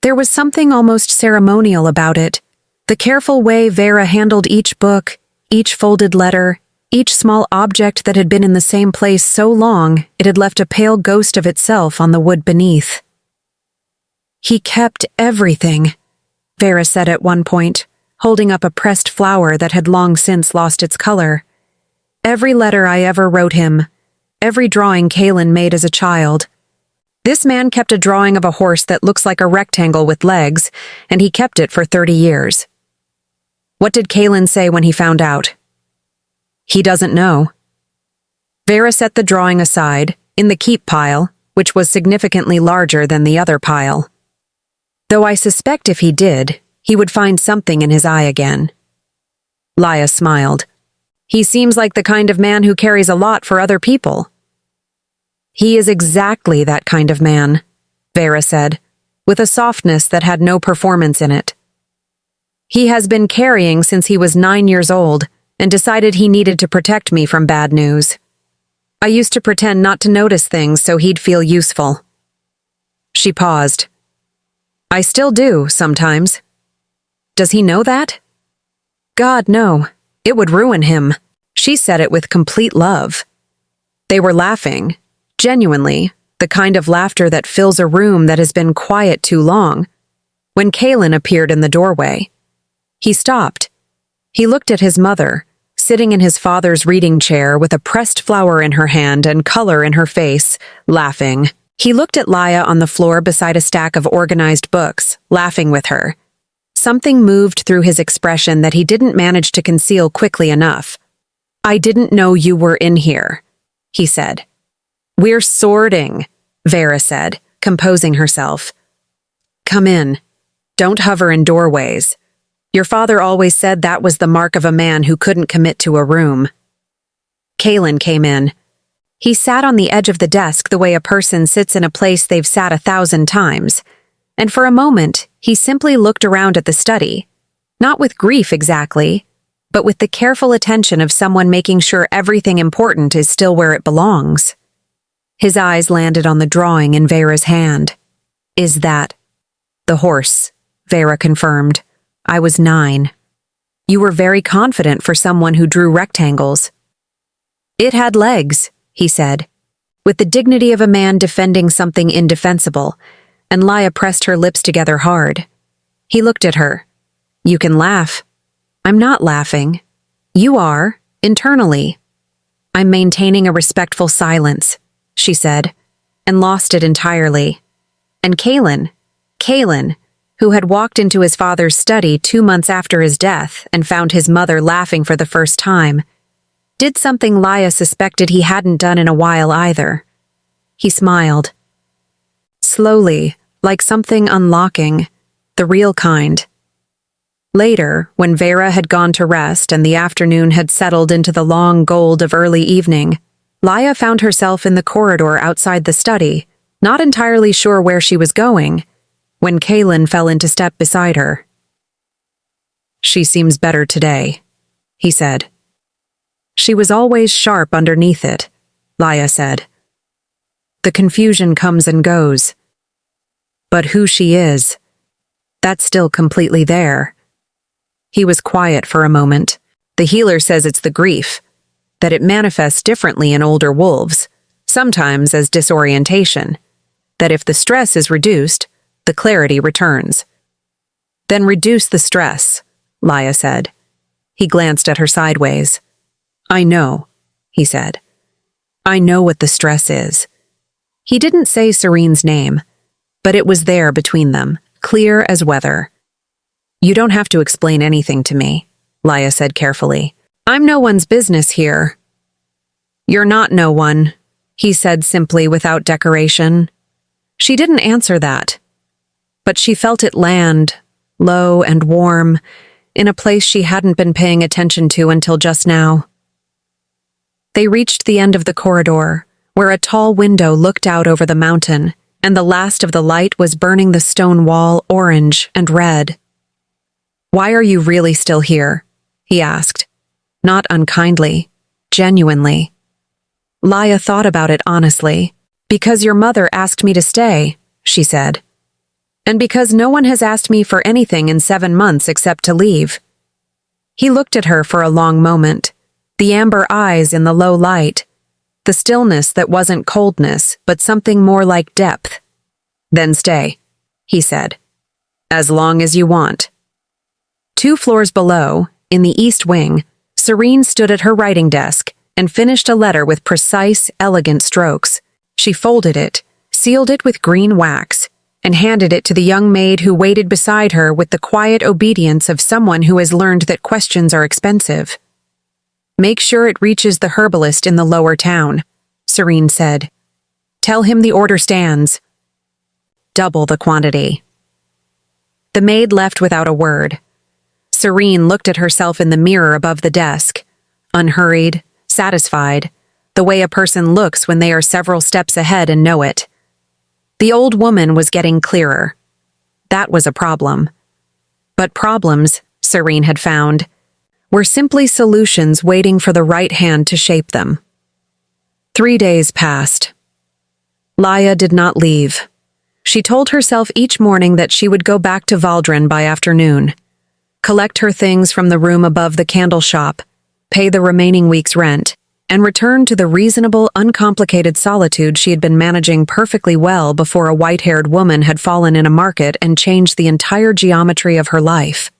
There was something almost ceremonial about it, the careful way Vera handled each book, each folded letter, each small object that had been in the same place so long it had left a pale ghost of itself on the wood beneath. "He kept everything," Vera said at one point, holding up a pressed flower that had long since lost its color. "Every letter I ever wrote him, every drawing Kaylin made as a child. This man kept a drawing of a horse that looks like a rectangle with legs, and he kept it for 30 years. What did Kaylin say when he found out?" "He doesn't know." Vera set the drawing aside, in the keep pile, which was significantly larger than the other pile. "Though I suspect if he did, he would find something in his eye again." Laya smiled. "He seems like the kind of man who carries a lot for other people." He is exactly that kind of man, Vera said, with a softness that had no performance in it. He has been carrying since he was 9 years old and decided he needed to protect me from bad news. I used to pretend not to notice things so he'd feel useful. She paused. I still do, sometimes. Does he know that? God, no. It would ruin him. She said it with complete love. They were laughing, genuinely, the kind of laughter that fills a room that has been quiet too long, when Kaylin appeared in the doorway. He stopped. He looked at his mother, sitting in his father's reading chair with a pressed flower in her hand and color in her face, laughing. He looked at Laya on the floor beside a stack of organized books, laughing with her. Something moved through his expression that he didn't manage to conceal quickly enough. I didn't know you were in here, he said. We're sorting, Vera said, composing herself. Come in. Don't hover in doorways. Your father always said that was the mark of a man who couldn't commit to a room. Kaylin came in. He sat on the edge of the desk the way a person sits in a place they've sat 1,000 times, and for a moment he simply looked around at the study, not with grief exactly, but with the careful attention of someone making sure everything important is still where it belongs. His eyes landed on the drawing in Vera's hand. Is that the horse? Vera confirmed. I was 9. You were very confident for someone who drew rectangles. It had legs, he said, with the dignity of a man defending something indefensible, and Laya pressed her lips together hard. He looked at her. You can laugh. I'm not laughing. You are, internally. I'm maintaining a respectful silence, she said, and lost it entirely. And Kaylin, who had walked into his father's study 2 months after his death and found his mother laughing for the first time, did something Laya suspected he hadn't done in a while either. He smiled. Slowly, like something unlocking, the real kind. Later, when Vera had gone to rest and the afternoon had settled into the long gold of early evening, Laya found herself in the corridor outside the study, not entirely sure where she was going, when Kaylin fell into step beside her. She seems better today, he said. She was always sharp underneath it, Laya said. The confusion comes and goes. But who she is, that's still completely there. He was quiet for a moment. The healer says it's the grief, that it manifests differently in older wolves, sometimes as disorientation, that if the stress is reduced, the clarity returns. Then reduce the stress, Laya said. He glanced at her sideways. I know, he said. I know what the stress is. He didn't say Serene's name, but it was there between them, clear as weather. You don't have to explain anything to me, Laya said carefully. I'm no one's business here. You're not no one, he said simply without decoration. She didn't answer that, but she felt it land, low and warm, in a place she hadn't been paying attention to until just now. They reached the end of the corridor, where a tall window looked out over the mountain, and the last of the light was burning the stone wall orange and red. Why are you really still here? He asked, not unkindly, genuinely. Laya thought about it honestly. Because your mother asked me to stay, she said. And because no one has asked me for anything in 7 months except to leave. He looked at her for a long moment, the amber eyes in the low light, the stillness that wasn't coldness, but something more like depth. Then stay, he said. As long as you want. 2 floors below, in the east wing, Serene stood at her writing desk and finished a letter with precise, elegant strokes. She folded it, sealed it with green wax, and handed it to the young maid who waited beside her with the quiet obedience of someone who has learned that questions are expensive. Make sure it reaches the herbalist in the lower town, Serene said. Tell him the order stands. Double the quantity. The maid left without a word. Serene looked at herself in the mirror above the desk, unhurried, satisfied, the way a person looks when they are several steps ahead and know it. The old woman was getting clearer. That was a problem. But problems, Serene had found, were simply solutions waiting for the right hand to shape them. 3 days passed. Laya did not leave. She told herself each morning that she would go back to Valdrin by afternoon, collect her things from the room above the candle shop, pay the remaining week's rent, and return to the reasonable, uncomplicated solitude she had been managing perfectly well before a white-haired woman had fallen in a market and changed the entire geometry of her life.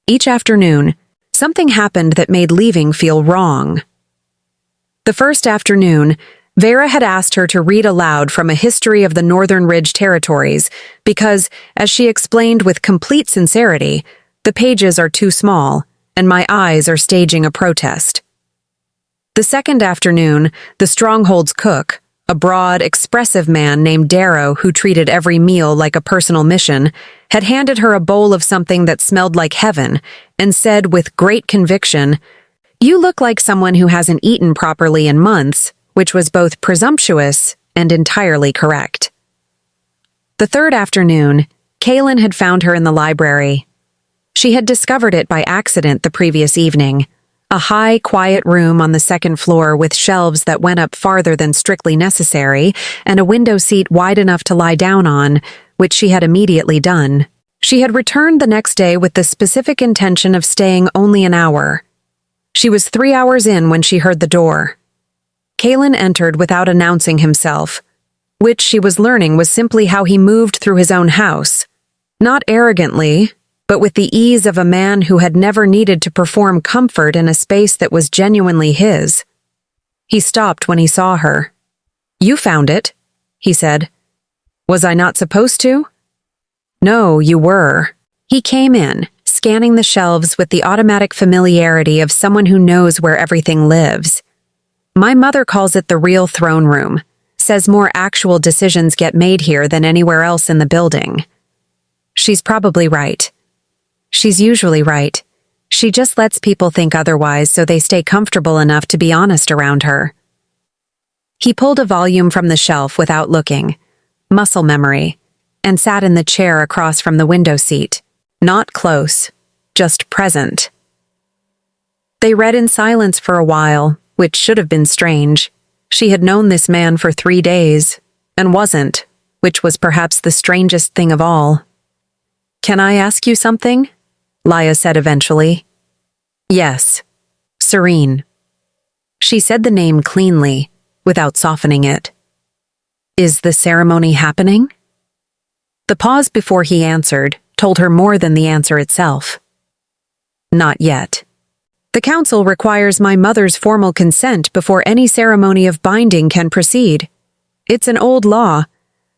Each afternoon, something happened that made leaving feel wrong. The first afternoon, Vera had asked her to read aloud from a history of the Northern Ridge territories because, as she explained with complete sincerity, the pages are too small, and my eyes are staging a protest. The second afternoon, the Stronghold's cook, a broad, expressive man named Darrow who treated every meal like a personal mission, had handed her a bowl of something that smelled like heaven and said with great conviction, "You look like someone who hasn't eaten properly in months," which was both presumptuous and entirely correct. The third afternoon, Kaylin had found her in the library. She had discovered it by accident the previous evening, a high, quiet room on the second floor with shelves that went up farther than strictly necessary and a window seat wide enough to lie down on, which she had immediately done. She had returned the next day with the specific intention of staying only an hour. She was 3 hours in when she heard the door. Kaylin entered without announcing himself, which she was learning was simply how he moved through his own house. Not arrogantly, but with the ease of a man who had never needed to perform comfort in a space that was genuinely his. He stopped when he saw her. "You found it," he said. "Was I not supposed to?" "No, you were." He came in, scanning the shelves with the automatic familiarity of someone who knows where everything lives. "My mother calls it the real throne room, says more actual decisions get made here than anywhere else in the building." She's probably right. She's usually right. She just lets people think otherwise so they stay comfortable enough to be honest around her. He pulled a volume from the shelf without looking, muscle memory, and sat in the chair across from the window seat. Not close, just present. They read in silence for a while, which should have been strange. She had known this man for 3 days, and wasn't, which was perhaps the strangest thing of all. "Can I ask you something?" Laya said eventually. "Yes. Serene." She said the name cleanly, without softening it. "Is the ceremony happening?" The pause before he answered told her more than the answer itself. "Not yet. The council requires my mother's formal consent before any ceremony of binding can proceed. It's an old law.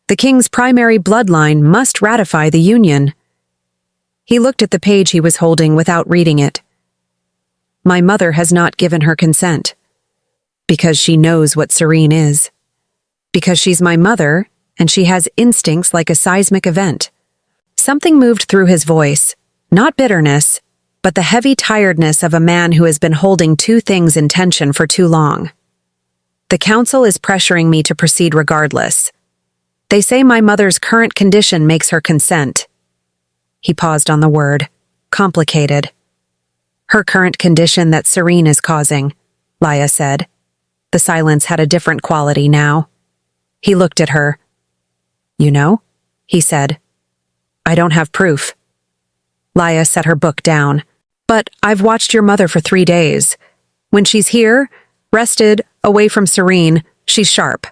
The king's primary bloodline must ratify the union." He looked at the page he was holding without reading it. "My mother has not given her consent. Because she knows what Serene is. Because she's my mother, and she has instincts like a seismic event." Something moved through his voice, not bitterness, but the heavy tiredness of a man who has been holding two things in tension for too long. "The council is pressuring me to proceed regardless. They say my mother's current condition makes her consent." He paused on the word. "Complicated." "Her current condition that Serene is causing," Laya said. The silence had a different quality now. He looked at her. "You know?" he said. "I don't have proof." Laya set her book down. "But I've watched your mother for 3 days. When she's here, rested, away from Serene, she's sharp.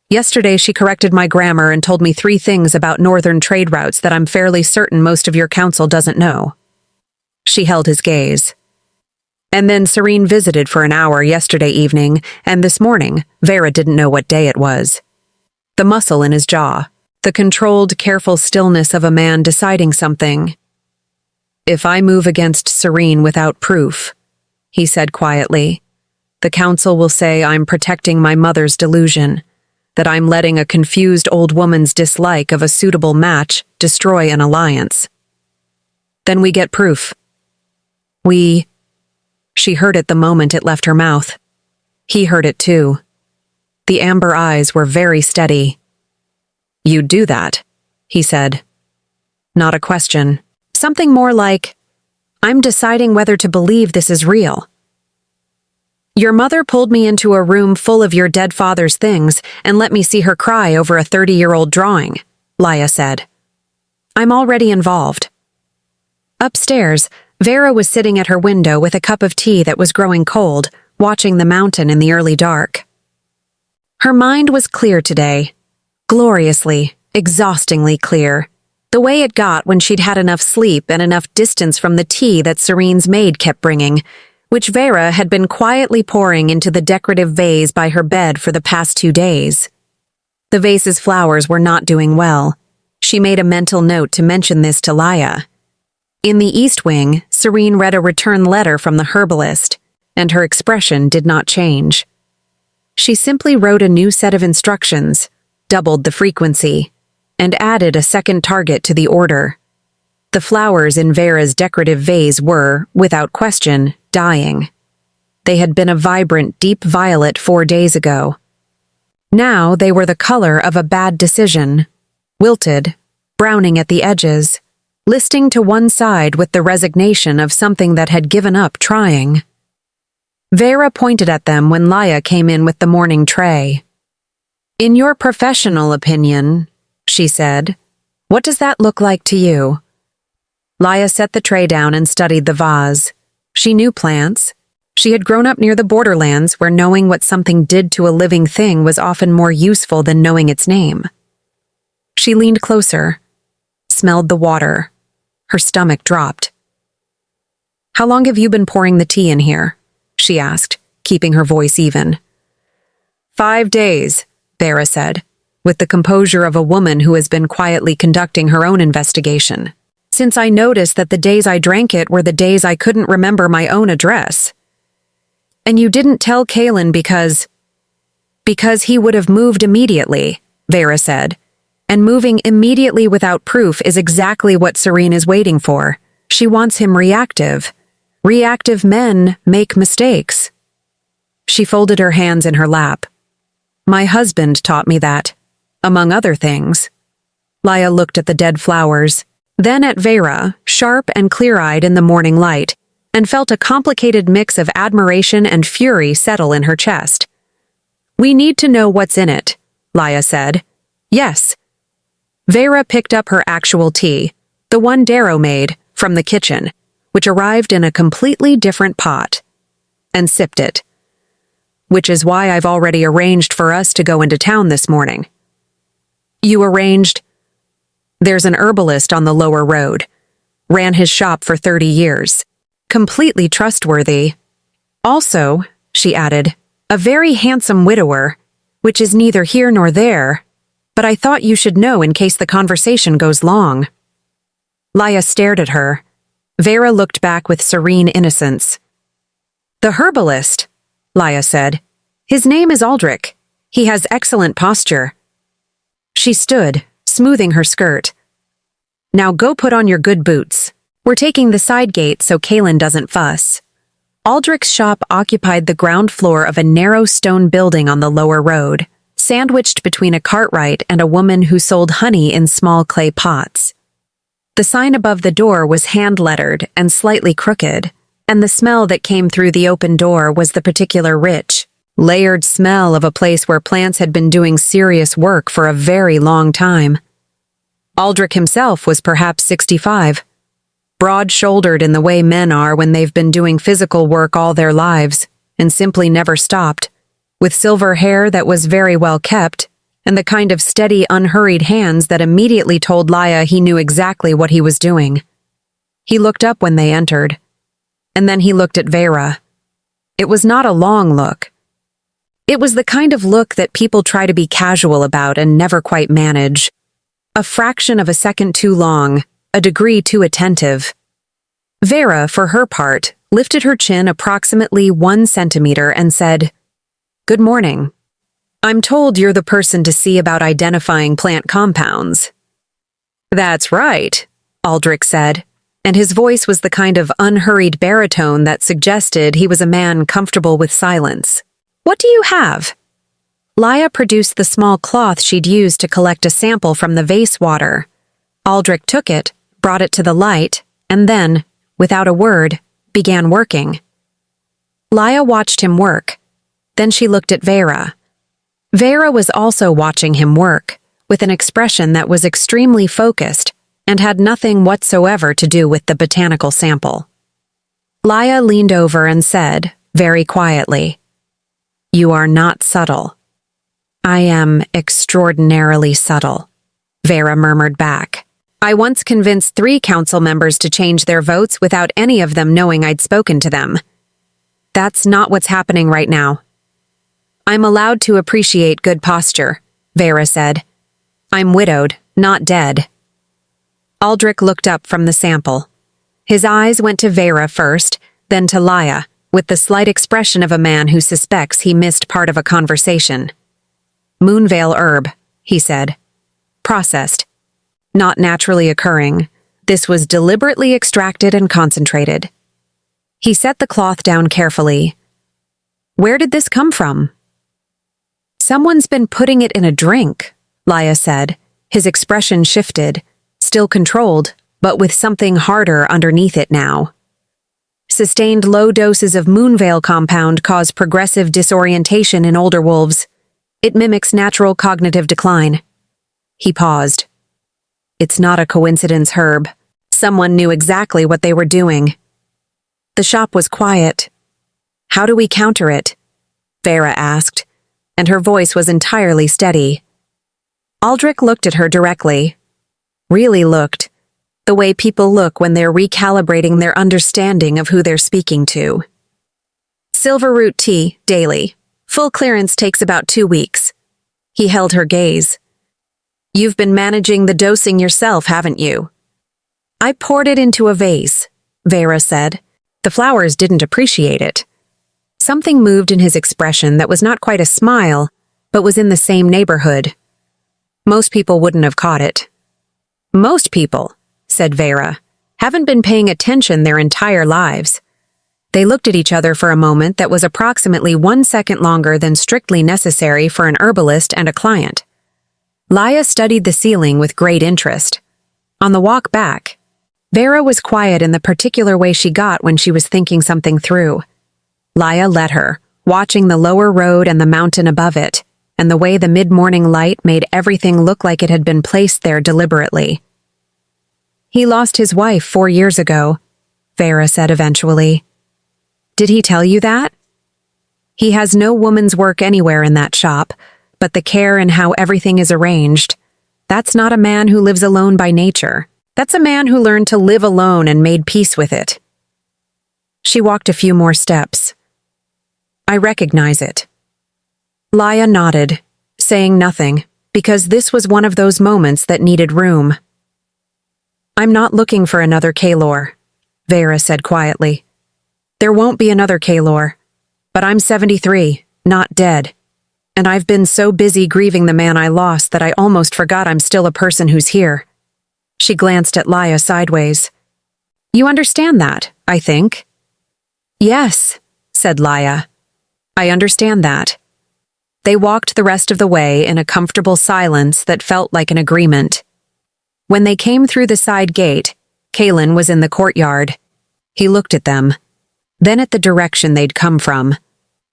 Yesterday she corrected my grammar and told me 3 things about northern trade routes that I'm fairly certain most of your council doesn't know." She held his gaze. "And then Serene visited for an hour yesterday evening, and this morning, Vera didn't know what day it was." The muscle in his jaw, the controlled, careful stillness of a man deciding something. "If I move against Serene without proof," he said quietly, "the council will say I'm protecting my mother's delusion, that I'm letting a confused old woman's dislike of a suitable match destroy an alliance. Then we get proof. She heard it the moment it left her mouth. He heard it too. The amber eyes were very steady. "You'd do that," he said. Not a question. Something more like, "I'm deciding whether to believe this is real." "Your mother pulled me into a room full of your dead father's things and let me see her cry over a 30-year-old drawing," Laya said. "I'm already involved." Upstairs, Vera was sitting at her window with a cup of tea that was growing cold, watching the mountain in the early dark. Her mind was clear today. Gloriously, exhaustingly clear. The way it got when she'd had enough sleep and enough distance from the tea that Serene's maid kept bringing, which Vera had been quietly pouring into the decorative vase by her bed for the past 2 days. The vase's flowers were not doing well. She made a mental note to mention this to Laya. In the East Wing, Serene read a return letter from the herbalist, and her expression did not change. She simply wrote a new set of instructions, doubled the frequency, and added a second target to the order. The flowers in Vera's decorative vase were, without question, dying. They had been a vibrant, deep violet 4 days ago. Now they were the color of a bad decision, wilted, browning at the edges, listing to one side with the resignation of something that had given up trying. Vera pointed at them when Laya came in with the morning tray. "In your professional opinion," she said, "what does that look like to you?" Laya set the tray down and studied the vase. She knew plants. She had grown up near the borderlands where knowing what something did to a living thing was often more useful than knowing its name. She leaned closer, smelled the water. Her stomach dropped. "How long have you been pouring the tea in here?" she asked, keeping her voice even. 5 days, Vera said, with the composure of a woman who has been quietly conducting her own investigation. "Since I noticed that the days I drank it were the days I couldn't remember my own address." "And you didn't tell Kalen because he would have moved immediately," Vera said. "And moving immediately without proof is exactly what Serene is waiting for. She wants him reactive. Reactive men make mistakes." She folded her hands in her lap. "My husband taught me that, among other things." Laya looked at the dead flowers, then at Vera, sharp and clear-eyed in the morning light, and felt a complicated mix of admiration and fury settle in her chest. "We need to know what's in it," Laya said. "Yes." Vera picked up her actual tea, the one Darrow made, from the kitchen, which arrived in a completely different pot, and sipped it. "Which is why I've already arranged for us to go into town this morning." "You arranged?" "There's an herbalist on the lower road. Ran his shop for 30 years. Completely trustworthy. Also," she added, "a very handsome widower, which is neither here nor there, but I thought you should know in case the conversation goes long." Laya stared at her. Vera looked back with serene innocence. "The herbalist," Laya said. "His name is Aldrich. He has excellent posture." She stood, smoothing her skirt. "Now go put on your good boots. We're taking the side gate so Kalen doesn't fuss." Aldrich's shop occupied the ground floor of a narrow stone building on the lower road, sandwiched between a cartwright and a woman who sold honey in small clay pots. The sign above the door was hand-lettered and slightly crooked, and the smell that came through the open door was the particular rich, layered smell of a place where plants had been doing serious work for a very long time. Aldrich himself was perhaps 65, broad-shouldered in the way men are when they've been doing physical work all their lives and simply never stopped, with silver hair that was very well kept, and the kind of steady, unhurried hands that immediately told Laya he knew exactly what he was doing. He looked up when they entered, and then he looked at Vera. It was not a long look. It was the kind of look that people try to be casual about and never quite manage. A fraction of a second too long, a degree too attentive. Vera, for her part, lifted her chin approximately 1 centimeter and said, "Good morning. I'm told you're the person to see about identifying plant compounds." "That's right," Aldrich said, and his voice was the kind of unhurried baritone that suggested he was a man comfortable with silence. What do you have? Laya produced the small cloth she'd used to collect a sample from the vase water. Aldrich took it, brought it to the light, and then, without a word, began working. Laya watched him work. Then she looked at Vera. Vera was also watching him work, with an expression that was extremely focused and had nothing whatsoever to do with the botanical sample. Laya leaned over and said, very quietly, "You are not subtle." "I am extraordinarily subtle," Vera murmured back. "I once convinced 3 council members to change their votes without any of them knowing I'd spoken to them. That's not what's happening right now." "I'm allowed to appreciate good posture," Vera said. "I'm widowed, not dead." Aldrich looked up from the sample. His eyes went to Vera first, then to Laya, with the slight expression of a man who suspects he missed part of a conversation. "Moonvale herb," he said. "Processed. Not naturally occurring. This was deliberately extracted and concentrated." He set the cloth down carefully. "Where did this come from?" "Someone's been putting it in a drink," Laya said. His expression shifted, still controlled, but with something harder underneath it now. "Sustained low doses of Moonvale compound cause progressive disorientation in older wolves. It mimics natural cognitive decline." He paused. "It's not a coincidence, Herb. Someone knew exactly what they were doing." The shop was quiet. "How do we counter it?" Vera asked, and her voice was entirely steady. Aldrich looked at her directly. Really looked. The way people look when they're recalibrating their understanding of who they're speaking to. "Silver root tea, daily. Full clearance takes about 2 weeks." He held her gaze. "You've been managing the dosing yourself, haven't you?" "I poured it into a vase," Vera said. The flowers didn't appreciate it. Something moved in his expression that was not quite a smile, but was in the same neighborhood. "Most people wouldn't have caught it." "Most people," said Vera, "haven't been paying attention their entire lives." They looked at each other for a moment that was approximately 1 second longer than strictly necessary for an herbalist and a client. Laya studied the ceiling with great interest. On the walk back, Vera was quiet in the particular way she got when she was thinking something through. Laya let her, watching the lower road and the mountain above it, and the way the mid-morning light made everything look like it had been placed there deliberately. "He lost his wife 4 years ago," Vera said eventually. "Did he tell you that?" "He has no woman's work anywhere in that shop, but the care and how everything is arranged. That's not a man who lives alone by nature. That's a man who learned to live alone and made peace with it." She walked a few more steps. "I recognize it." Laya nodded, saying nothing, because this was one of those moments that needed room. "I'm not looking for another Kaelor," Vera said quietly. "There won't be another Kaelor, but I'm 73, not dead. And I've been so busy grieving the man I lost that I almost forgot I'm still a person who's here." She glanced at Laya sideways. "You understand that, I think." "Yes," said Laya. "I understand that." They walked the rest of the way in a comfortable silence that felt like an agreement. When they came through the side gate, Kaelin was in the courtyard. He looked at them, then at the direction they'd come from,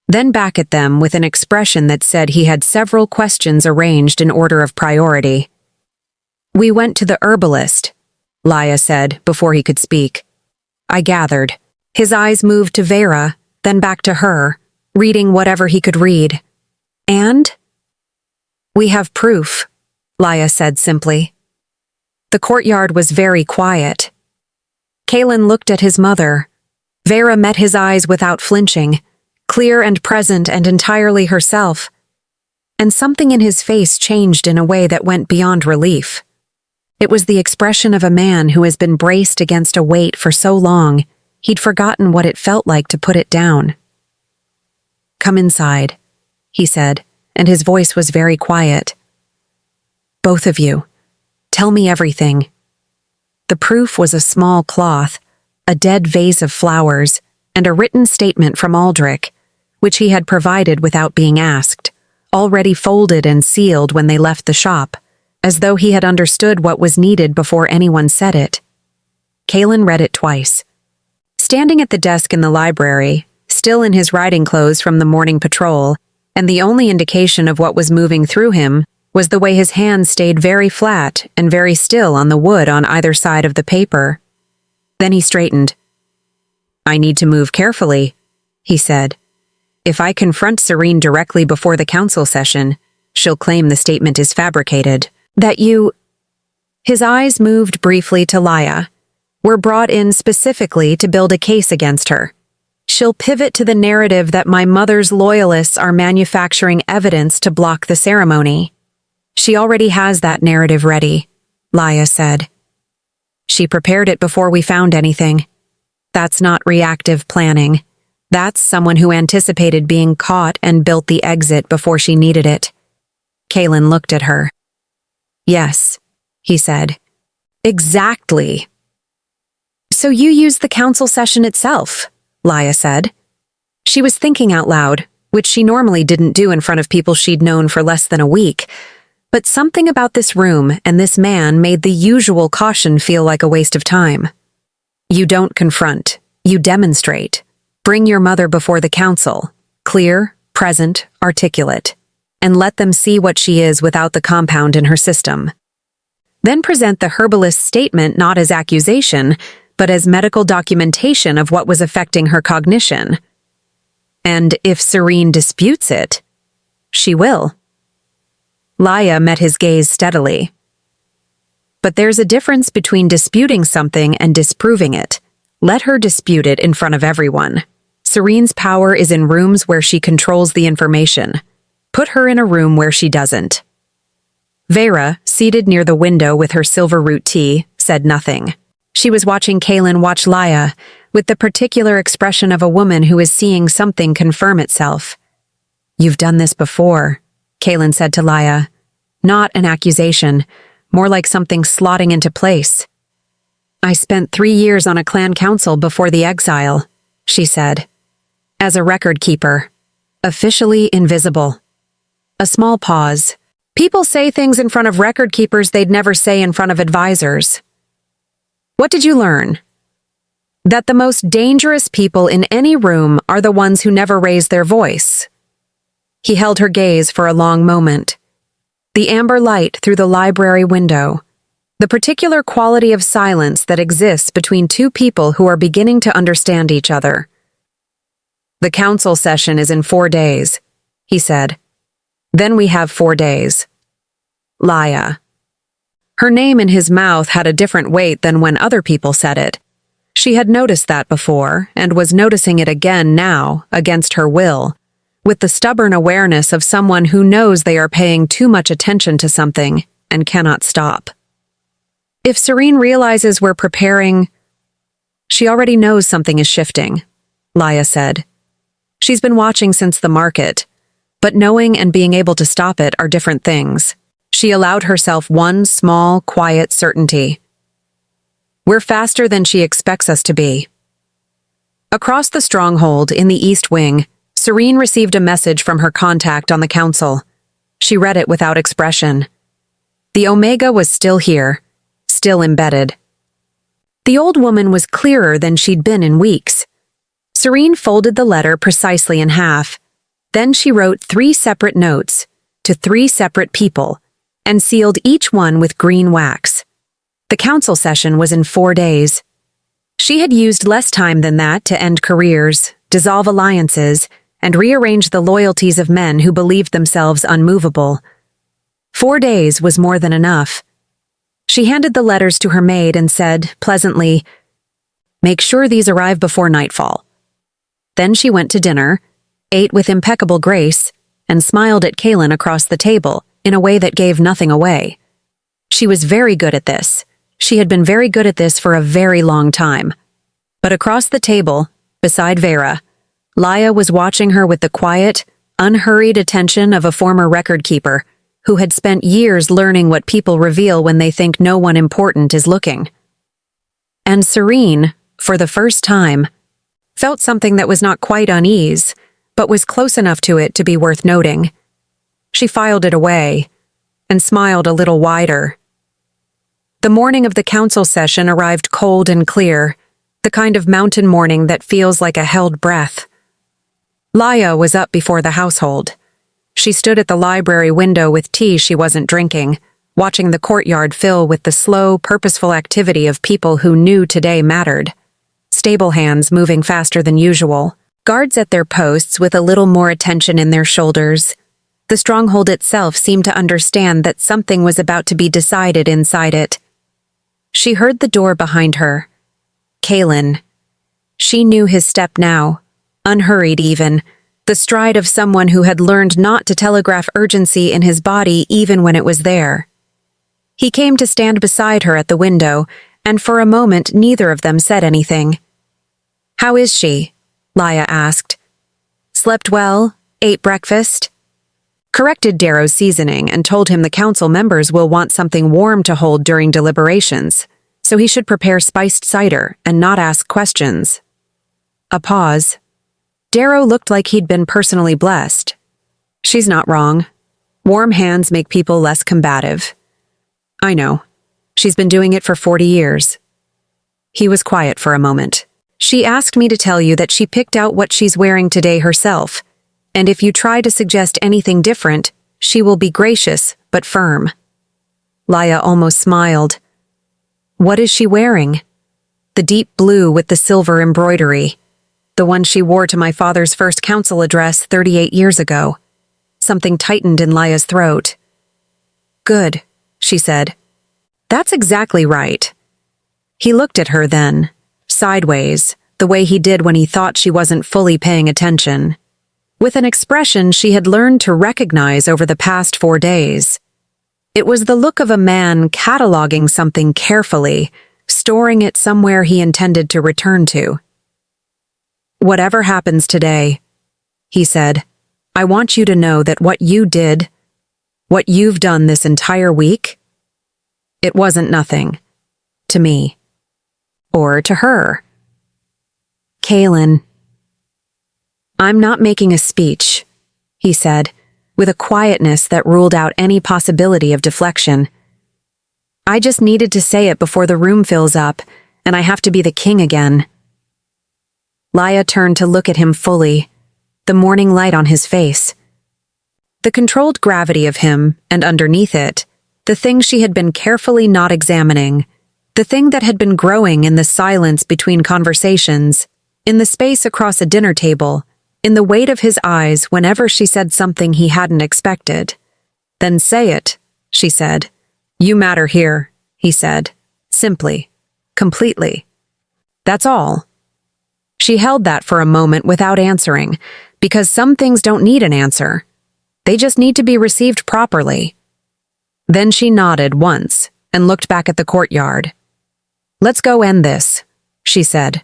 then back at them with an expression that said he had several questions arranged in order of priority. "We went to the herbalist," Laya said before he could speak. "I gathered." His eyes moved to Vera, then back to her, reading whatever he could read. "And?" "We have proof," Laya said simply. The courtyard was very quiet. Kaelin looked at his mother. Vera met his eyes without flinching, clear and present and entirely herself. And something in his face changed in a way that went beyond relief. It was the expression of a man who has been braced against a weight for so long, he'd forgotten what it felt like to put it down. "Come inside," he said, and his voice was very quiet. "Both of you, tell me everything." The proof was a small cloth, a dead vase of flowers, and a written statement from Aldrich, which he had provided without being asked, already folded and sealed when they left the shop, as though he had understood what was needed before anyone said it. Kalen read it twice. Standing at the desk in the library, still in his riding clothes from the morning patrol, and the only indication of what was moving through him was the way his hands stayed very flat and very still on the wood on either side of the paper. Then he straightened. "I need to move carefully," he said. "If I confront Serene directly before the council session, she'll claim the statement is fabricated. That you—" His eyes moved briefly to Laya. "Were brought in specifically to build a case against her. She'll pivot to the narrative that my mother's loyalists are manufacturing evidence to block the ceremony." "She already has that narrative ready," Laya said. "She prepared it before we found anything. That's not reactive planning. That's someone who anticipated being caught and built the exit before she needed it." Kalen looked at her. "Yes," he said. "Exactly." "So you used the council session itself," Laya said. She was thinking out loud, which she normally didn't do in front of people she'd known for less than a week. But something about this room and this man made the usual caution feel like a waste of time. "You don't confront. You demonstrate. Bring your mother before the council, clear, present, articulate, and let them see what she is without the compound in her system. Then present the herbalist's statement not as accusation, but as medical documentation of what was affecting her cognition. And if Serene disputes it, she will." Laya met his gaze steadily. "But there's a difference between disputing something and disproving it. Let her dispute it in front of everyone. Serene's power is in rooms where she controls the information. Put her in a room where she doesn't." Vera, seated near the window with her silver root tea, said nothing. She was watching Kalen watch Laya, with the particular expression of a woman who is seeing something confirm itself. "You've done this before," Kalen said to Laya. "Not an accusation, more like something slotting into place." "I spent 3 years on a clan council before the exile," she said. "As a record keeper. Officially invisible." A small pause. "People say things in front of record keepers they'd never say in front of advisors." "What did you learn?" "That the most dangerous people in any room are the ones who never raise their voice." He held her gaze for a long moment. The amber light through the library window. The particular quality of silence that exists between two people who are beginning to understand each other. "The council session is in 4 days," he said. "Then we have 4 days. Laya." Her name in his mouth had a different weight than when other people said it. She had noticed that before, and was noticing it again now, against her will, with the stubborn awareness of someone who knows they are paying too much attention to something and cannot stop. "If Serene realizes we're preparing—" "She already knows something is shifting," Laya said. "She's been watching since the market, but knowing and being able to stop it are different things." She allowed herself one small, quiet certainty. "We're faster than she expects us to be." Across the stronghold in the East Wing, Serene received a message from her contact on the council. She read it without expression. The Omega was still here, still embedded. The old woman was clearer than she'd been in weeks. Serene folded the letter precisely in half. Then she wrote 3 separate notes to 3 separate people and sealed each one with green wax. The council session was in 4 days. She had used less time than that to end careers, dissolve alliances, and rearrange the loyalties of men who believed themselves unmovable. 4 days was more than enough. She handed the letters to her maid and said, pleasantly, "Make sure these arrive before nightfall." Then she went to dinner, ate with impeccable grace, and smiled at Kalen across the table in a way that gave nothing away. She was very good at this. She had been very good at this for a very long time. But across the table, beside Vera, Laya was watching her with the quiet, unhurried attention of a former record keeper who had spent years learning what people reveal when they think no one important is looking. And Serene, for the first time, felt something that was not quite unease, but was close enough to it to be worth noting. She filed it away and smiled a little wider. The morning of the council session arrived cold and clear, the kind of mountain morning that feels like a held breath. Laya was up before the household. She stood at the library window with tea she wasn't drinking, watching the courtyard fill with the slow, purposeful activity of people who knew today mattered. Stable hands moving faster than usual, guards at their posts with a little more attention in their shoulders. The stronghold itself seemed to understand that something was about to be decided inside it. She heard the door behind her. Kaelin. She knew his step now, unhurried even, the stride of someone who had learned not to telegraph urgency in his body even when it was there. He came to stand beside her at the window, and for a moment neither of them said anything. "How is she?" Laya asked. "Slept well? Ate breakfast?" Corrected Darrow's seasoning and told him the council members will want something warm to hold during deliberations, so he should prepare spiced cider and not ask questions. A pause. Darrow looked like he'd been personally blessed. She's not wrong. Warm hands make people less combative. I know. She's been doing it for 40 years. He was quiet for a moment. She asked me to tell you that she picked out what she's wearing today herself, and if you try to suggest anything different, she will be gracious but firm. Laya almost smiled. What is she wearing? The deep blue with the silver embroidery. The one she wore to my father's first council address 38 years ago. Something tightened in Laya's throat. Good, she said. That's exactly right. He looked at her then, sideways, the way he did when he thought she wasn't fully paying attention, with an expression she had learned to recognize over the past 4 days. It was the look of a man cataloging something carefully, storing it somewhere he intended to return to. Whatever happens today, he said, I want you to know that what you did, what you've done this entire week, it wasn't nothing. To me. Or to her. Kaelin. I'm not making a speech, he said, with a quietness that ruled out any possibility of deflection. I just needed to say it before the room fills up, and I have to be the king again. Laya turned to look at him fully, the morning light on his face. The controlled gravity of him, and underneath it, the thing she had been carefully not examining, the thing that had been growing in the silence between conversations, in the space across a dinner table, in the weight of his eyes whenever she said something he hadn't expected. Then say it, she said. You matter here, he said, simply, completely. That's all. She held that for a moment without answering, because some things don't need an answer. They just need to be received properly. Then she nodded once and looked back at the courtyard. Let's go end this, she said.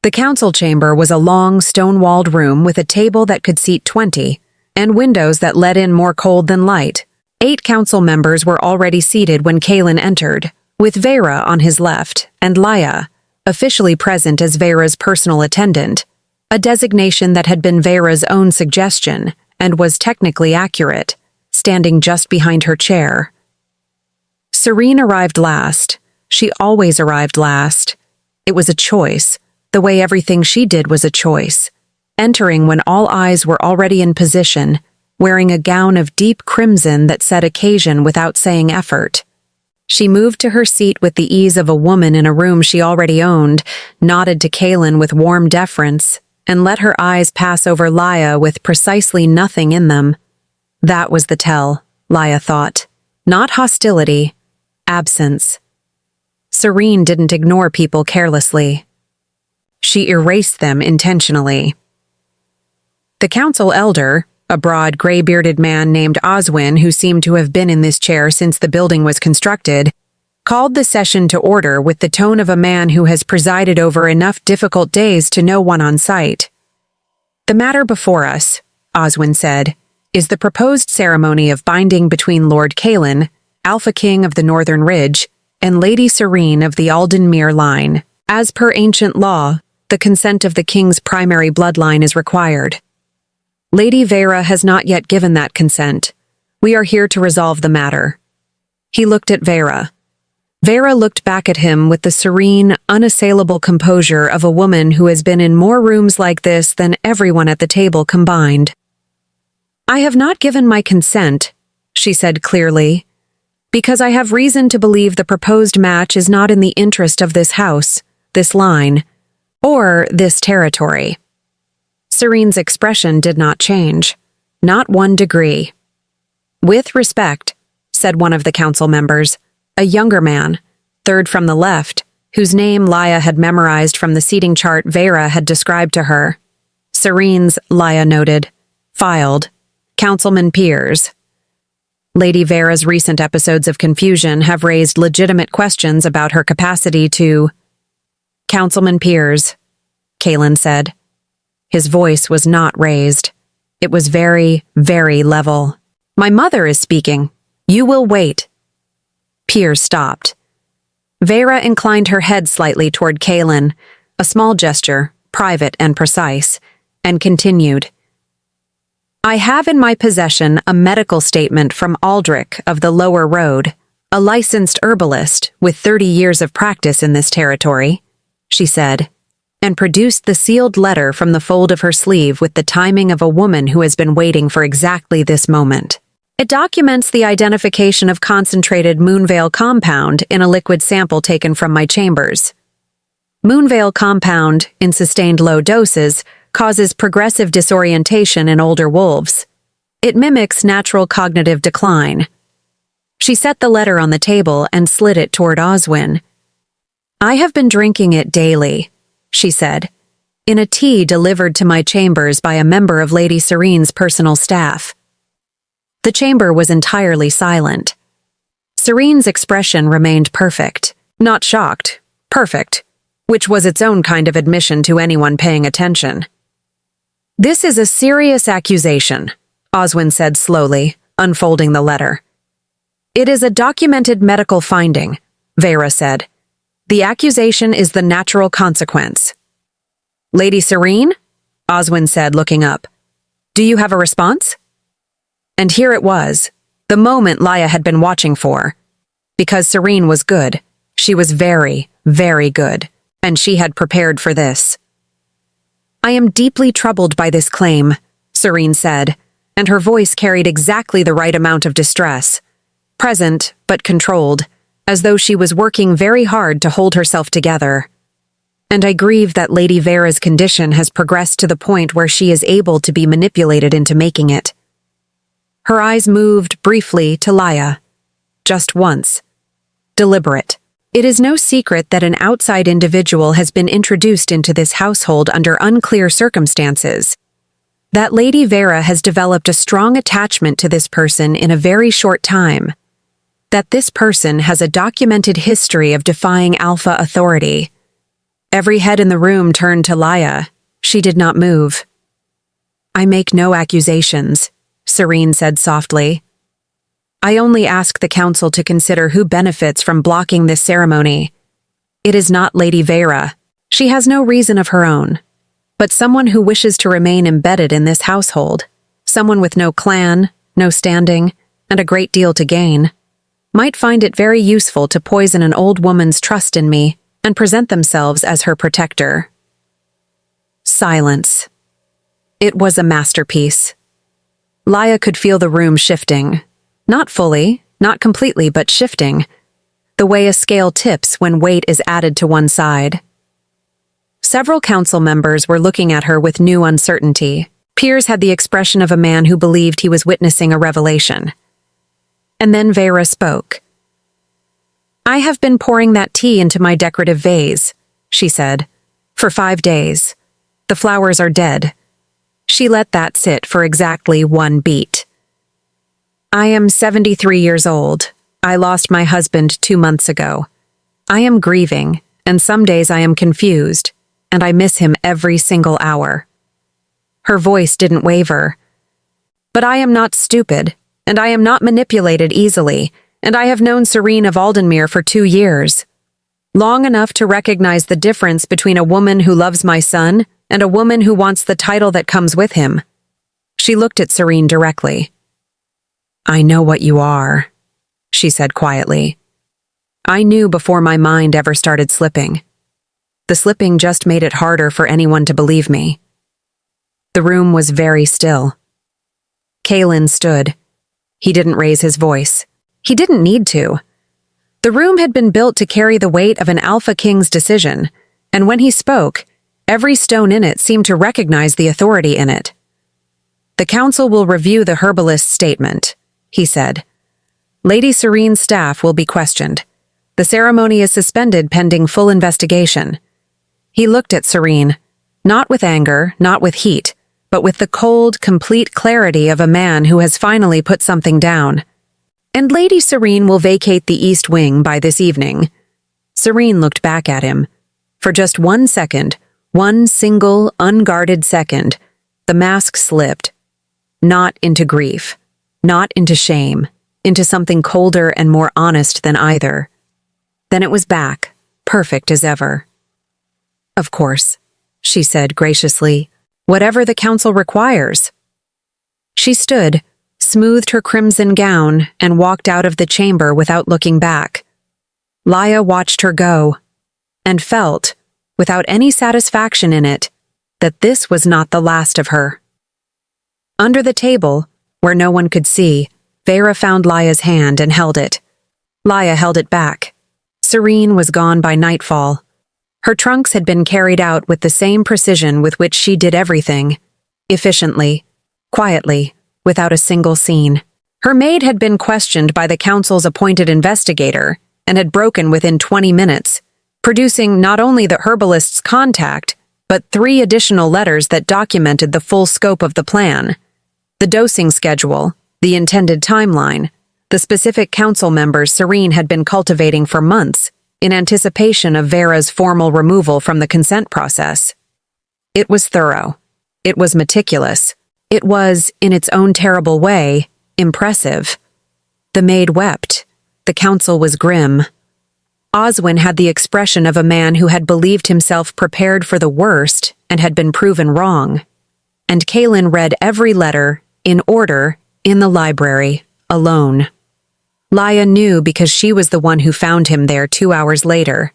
The council chamber was a long, stone-walled room with a table that could seat 20, and windows that let in more cold than light. 8 council members were already seated when Kaelin entered, with Vera on his left and Laya, officially present as Vera's personal attendant, a designation that had been Vera's own suggestion and was technically accurate, standing just behind her chair. Serene arrived last. She always arrived last. It was a choice, the way everything she did was a choice, entering when all eyes were already in position, wearing a gown of deep crimson that said occasion without saying effort. She moved to her seat with the ease of a woman in a room she already owned, nodded to Kaelin with warm deference, and let her eyes pass over Laya with precisely nothing in them. That was the tell, Laya thought. Not hostility, absence. Serene didn't ignore people carelessly. She erased them intentionally. The council elder, a broad, gray-bearded man named Oswin who seemed to have been in this chair since the building was constructed, called the session to order with the tone of a man who has presided over enough difficult days to know one on sight. The matter before us, Oswin said, is the proposed ceremony of binding between Lord Kaelin, Alpha King of the Northern Ridge, and Lady Serene of the Aldenmere line. As per ancient law, the consent of the king's primary bloodline is required. Lady Vera has not yet given that consent. We are here to resolve the matter. He looked at Vera. Vera looked back at him with the serene, unassailable composure of a woman who has been in more rooms like this than everyone at the table combined. I have not given my consent, she said clearly, because I have reason to believe the proposed match is not in the interest of this house, this line, or this territory. Serene's expression did not change, not 1 degree. With respect, said one of the council members, a younger man, third from the left, whose name Laya had memorized from the seating chart Vera had described to her. Serene's, Laya noted, filed, Councilman Piers. Lady Vera's recent episodes of confusion have raised legitimate questions about her capacity to... Councilman Piers, Kalen said. His voice was not raised. It was very, very level. My mother is speaking. You will wait. Piers stopped. Vera inclined her head slightly toward Kalen, a small gesture, private and precise, and continued. I have in my possession a medical statement from Aldrich of the Lower Road, a licensed herbalist with 30 years of practice in this territory, she said, and produced the sealed letter from the fold of her sleeve with the timing of a woman who has been waiting for exactly this moment. It documents the identification of concentrated Moonvale compound in a liquid sample taken from my chambers. Moonvale compound, in sustained low doses, causes progressive disorientation in older wolves. It mimics natural cognitive decline. She set the letter on the table and slid it toward Oswin. I have been drinking it daily, she said, in a tea delivered to my chambers by a member of Lady Serene's personal staff. The chamber was entirely silent. Serene's expression remained perfect, not shocked, perfect, which was its own kind of admission to anyone paying attention. This is a serious accusation, Oswin said slowly, unfolding the letter. It is a documented medical finding, Vera said. The accusation is the natural consequence. Lady Serene? Oswin said, looking up. Do you have a response? And here it was, the moment Laya had been watching for. Because Serene was good. She was very, very good. And she had prepared for this. I am deeply troubled by this claim, Serene said, and her voice carried exactly the right amount of distress. Present, but controlled, as though she was working very hard to hold herself together. And I grieve that Lady Vera's condition has progressed to the point where she is able to be manipulated into making it. Her eyes moved briefly to Laya. Just once. Deliberate. It is no secret that an outside individual has been introduced into this household under unclear circumstances. That Lady Vera has developed a strong attachment to this person in a very short time. That this person has a documented history of defying alpha authority. Every head in the room turned to Laya. She did not move. I make no accusations, Serene said softly. I only ask the council to consider who benefits from blocking this ceremony. It is not Lady Vera. She has no reason of her own. But someone who wishes to remain embedded in this household, someone with no clan, no standing, and a great deal to gain, might find it very useful to poison an old woman's trust in me and present themselves as her protector. Silence. It was a masterpiece. Laya could feel the room shifting. Not fully, not completely, but shifting. The way a scale tips when weight is added to one side. Several council members were looking at her with new uncertainty. Piers had the expression of a man who believed he was witnessing a revelation. And then Vera spoke. I have been pouring that tea into my decorative vase, she said, for 5 days. The flowers are dead. She let that sit for exactly 1 beat. I am 73 years old. I lost my husband 2 months ago. I am grieving, and some days I am confused, and I miss him every single hour. Her voice didn't waver. But I am not stupid, and I am not manipulated easily, and I have known Serene of Aldenmere for 2 years. Long enough to recognize the difference between a woman who loves my son and a woman who wants the title that comes with him. She looked at Serene directly. "I know what you are," she said quietly. I knew before my mind ever started slipping. The slipping just made it harder for anyone to believe me. The room was very still. Kalen stood. He didn't raise his voice. He didn't need to. The room had been built to carry the weight of an Alpha King's decision, and when he spoke, every stone in it seemed to recognize the authority in it. "The council will review the herbalist's statement," he said. "Lady Serene's staff will be questioned. The ceremony is suspended pending full investigation." He looked at Serene, not with anger, not with heat, but with the cold, complete clarity of a man who has finally put something down. "And Lady Serene will vacate the East Wing by this evening." Serene looked back at him. For just 1 second, one single, unguarded second, the mask slipped. Not into grief, not into shame, into something colder and more honest than either. Then it was back, perfect as ever. "Of course," she said graciously, "whatever the council requires." She stood, smoothed her crimson gown, and walked out of the chamber without looking back. Laya watched her go, and felt, without any satisfaction in it, that this was not the last of her. Under the table, where no one could see, Vera found Laya's hand and held it. Laya held it back. Serene was gone by nightfall. Her trunks had been carried out with the same precision with which she did everything, efficiently, quietly, without a single scene. Her maid had been questioned by the council's appointed investigator and had broken within 20 minutes, producing not only the herbalist's contact, but 3 additional letters that documented the full scope of the plan. The dosing schedule, the intended timeline, the specific council members Serene had been cultivating for months in anticipation of Vera's formal removal from the consent process. It was thorough. It was meticulous. It was, in its own terrible way, impressive. The maid wept. The council was grim. Oswin had the expression of a man who had believed himself prepared for the worst and had been proven wrong. And Kalen read every letter, in order, in the library, alone. Laya knew because she was the one who found him there 2 hours later.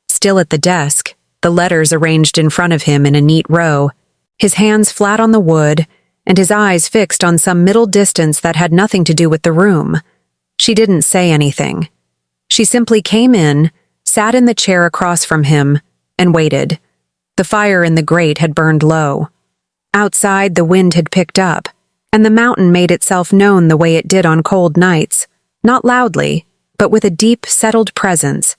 Still at the desk, the letters arranged in front of him in a neat row, his hands flat on the wood, and his eyes fixed on some middle distance that had nothing to do with the room. She didn't say anything. She simply came in, sat in the chair across from him, and waited. The fire in the grate had burned low. Outside, the wind had picked up, and the mountain made itself known the way it did on cold nights, not loudly, but with a deep, settled presence,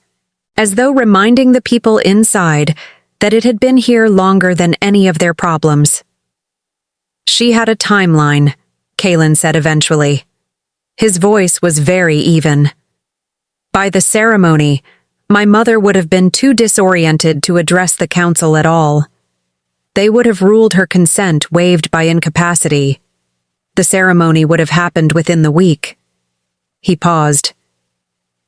as though reminding the people inside that it had been here longer than any of their problems. "She had a timeline," Kalen said eventually. His voice was very even. "By the ceremony, my mother would have been too disoriented to address the council at all. They would have ruled her consent waived by incapacity. The ceremony would have happened within the week." He paused.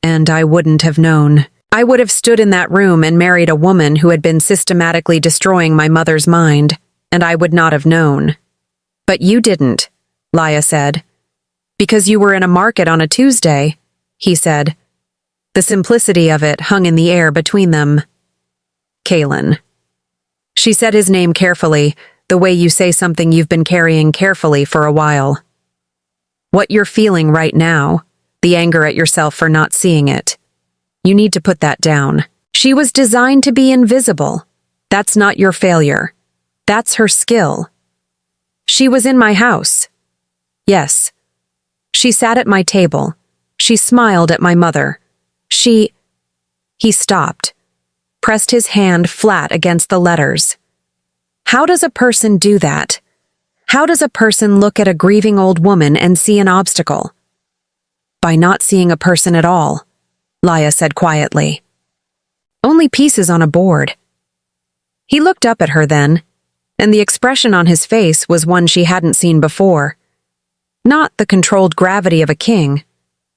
"And I wouldn't have known. I would have stood in that room and married a woman who had been systematically destroying my mother's mind, and I would not have known." "But you didn't," Laya said. "Because you were in a market on a Tuesday," he said. The simplicity of it hung in the air between them. "Kalen." She said his name carefully, the way you say something you've been carrying carefully for a while. "What you're feeling right now, the anger at yourself for not seeing it. You need to put that down. She was designed to be invisible. That's not your failure. That's her skill. She was in my house. Yes. She sat at my table. She smiled at my mother. He stopped, pressed his hand flat against the letters. How does a person do that? How does a person look at a grieving old woman and see an obstacle? By not seeing a person at all, Laya said quietly. Only pieces on a board. He looked up at her then, and the expression on his face was one she hadn't seen before. Not the controlled gravity of a king,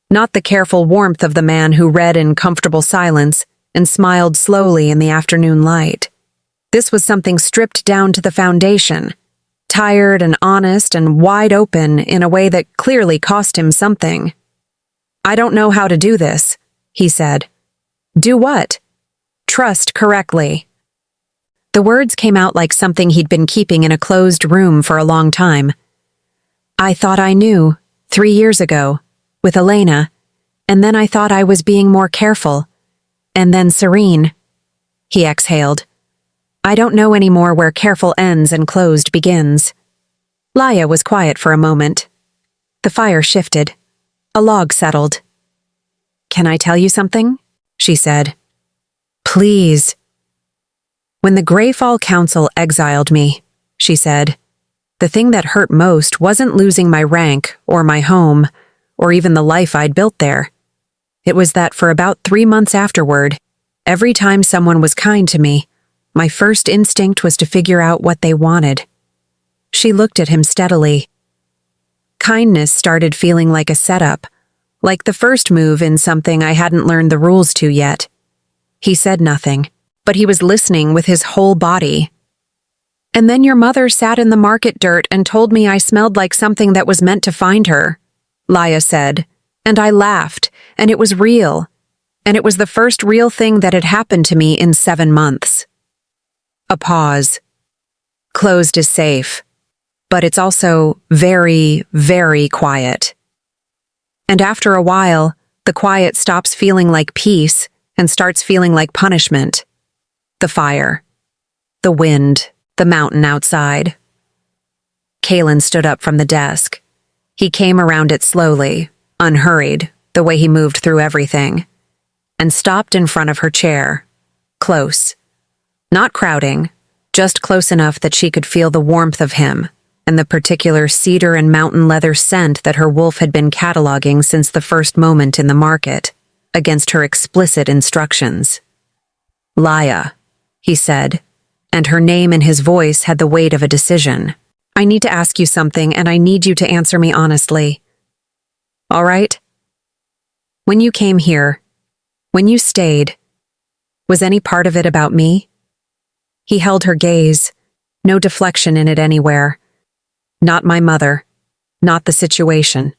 not the careful warmth of the man who read in comfortable silence and smiled slowly in the afternoon light. This was something stripped down to the foundation, tired and honest and wide open in a way that clearly cost him something. "I don't know how to do this," he said. "Do what?" "Trust correctly." The words came out like something he'd been keeping in a closed room for a long time. "I thought I knew, 3 years ago, with Elena, and then I thought I was being more careful, and then serene." He exhaled. "I don't know anymore where careful ends and closed begins." Laya was quiet for a moment. The fire shifted. A log settled. "Can I tell you something?" she said. "Please." "When the Greyfall Council exiled me," she said, "the thing that hurt most wasn't losing my rank or my home or even the life I'd built there. It was that for about 3 months afterward, every time someone was kind to me, my first instinct was to figure out what they wanted." She looked at him steadily. Kindness started feeling like a setup, like the first move in something I hadn't learned the rules to yet. He said nothing, but he was listening with his whole body. "And then your mother sat in the market dirt and told me I smelled like something that was meant to find her," Laya said, "and I laughed, and it was real, and it was the first real thing that had happened to me in 7 months." A pause. Closed is safe, but it's also very, very quiet. And after a while, the quiet stops feeling like peace and starts feeling like punishment. The fire, the wind, the mountain outside. Kalen stood up from the desk. He came around it slowly, unhurried, the way he moved through everything, and stopped in front of her chair, close. Not crowding, just close enough that she could feel the warmth of him and the particular cedar and mountain leather scent that her wolf had been cataloging since the first moment in the market, against her explicit instructions. "Laya," he said, and her name in his voice had the weight of a decision. "I need to ask you something, and I need you to answer me honestly. All right? When you came here, when you stayed, was any part of it about me?" He held her gaze, no deflection in it anywhere. "Not my mother, not the situation.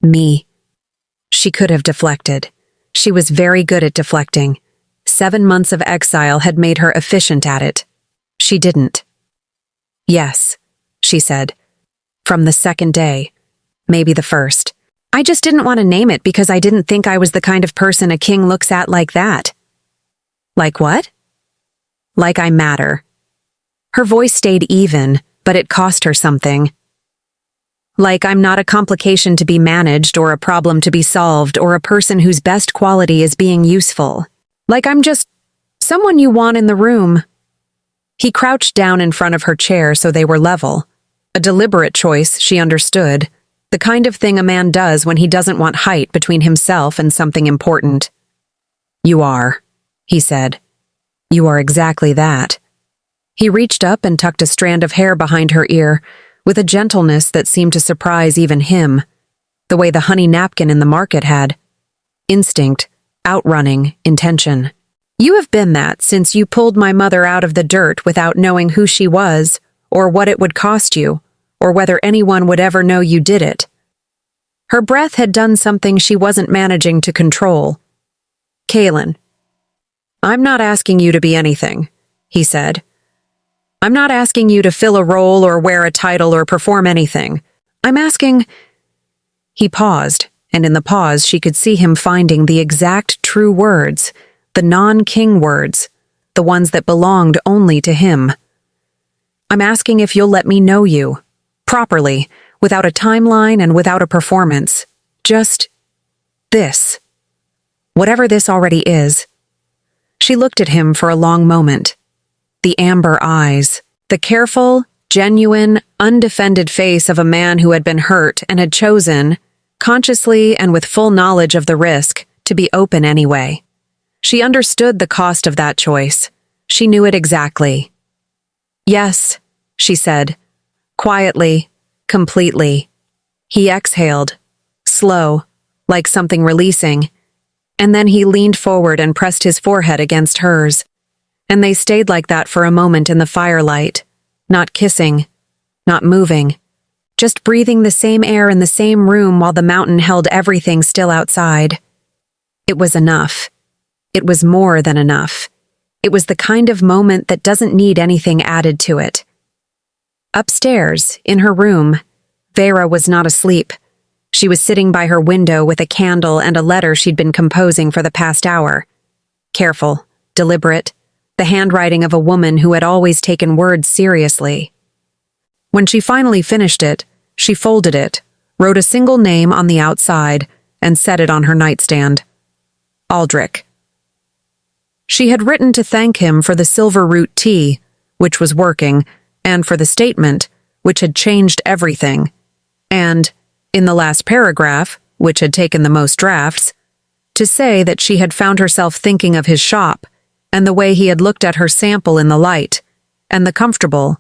Me." She could have deflected. She was very good at deflecting. 7 months of exile had made her efficient at it. She didn't. "Yes," she said. "From the second day, maybe the first. I just didn't want to name it because I didn't think I was the kind of person a king looks at like that." "Like what?" "Like I matter." Her voice stayed even, but it cost her something. "Like I'm not a complication to be managed or a problem to be solved or a person whose best quality is being useful. Like I'm just someone you want in the room." He crouched down in front of her chair so they were level. A deliberate choice, she understood. The kind of thing a man does when he doesn't want height between himself and something important. "You are," he said. "You are exactly that." He reached up and tucked a strand of hair behind her ear, with a gentleness that seemed to surprise even him, the way the honey napkin in the market had. Instinct, outrunning, intention. "You have been that since you pulled my mother out of the dirt without knowing who she was, or what it would cost you, or whether anyone would ever know you did it." Her breath had done something she wasn't managing to control. "Kalen, I'm not asking you to be anything," he said. "I'm not asking you to fill a role or wear a title or perform anything. I'm asking—" He paused, and in the pause she could see him finding the exact true words, the non-king words, the ones that belonged only to him. "I'm asking if you'll let me know you, properly, without a timeline and without a performance. Just this. Whatever this already is." She looked at him for a long moment. The amber eyes, the careful, genuine, undefended face of a man who had been hurt and had chosen, consciously and with full knowledge of the risk, to be open anyway. She understood the cost of that choice. She knew it exactly. "Yes," she said, quietly, completely. He exhaled, slow, like something releasing, and then he leaned forward and pressed his forehead against hers. And they stayed like that for a moment in the firelight, not kissing, not moving, just breathing the same air in the same room while the mountain held everything still outside. It was enough. It was more than enough. It was the kind of moment that doesn't need anything added to it. Upstairs, in her room, Vera was not asleep. She was sitting by her window with a candle and a letter she'd been composing for the past hour. Careful, deliberate, the handwriting of a woman who had always taken words seriously. When she finally finished it, she folded it, wrote a single name on the outside, and set it on her nightstand. Aldrich. She had written to thank him for the silver root tea, which was working, and for the statement, which had changed everything, and, in the last paragraph, which had taken the most drafts, to say that she had found herself thinking of his shop, and the way he had looked at her sample in the light, and the comfortable,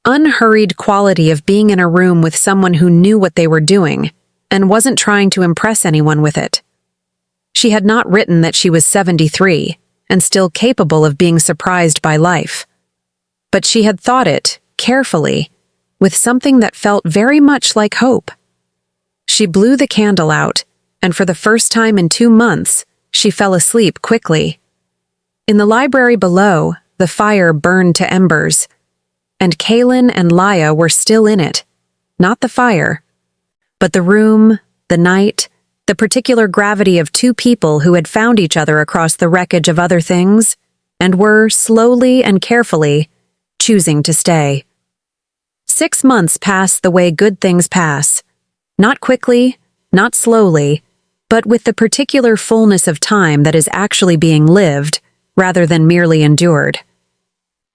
unhurried quality of being in a room with someone who knew what they were doing, and wasn't trying to impress anyone with it. She had not written that she was 73, and still capable of being surprised by life. But she had thought it, carefully, with something that felt very much like hope. She blew the candle out, and for the first time in 2 months, she fell asleep quickly. In the library below, the fire burned to embers, and Kaylin and Laya were still in it, not the fire, but the room, the night, the particular gravity of two people who had found each other across the wreckage of other things, and were, slowly and carefully, choosing to stay. 6 months passed the way good things pass, not quickly, not slowly, but with the particular fullness of time that is actually being lived, rather than merely endured.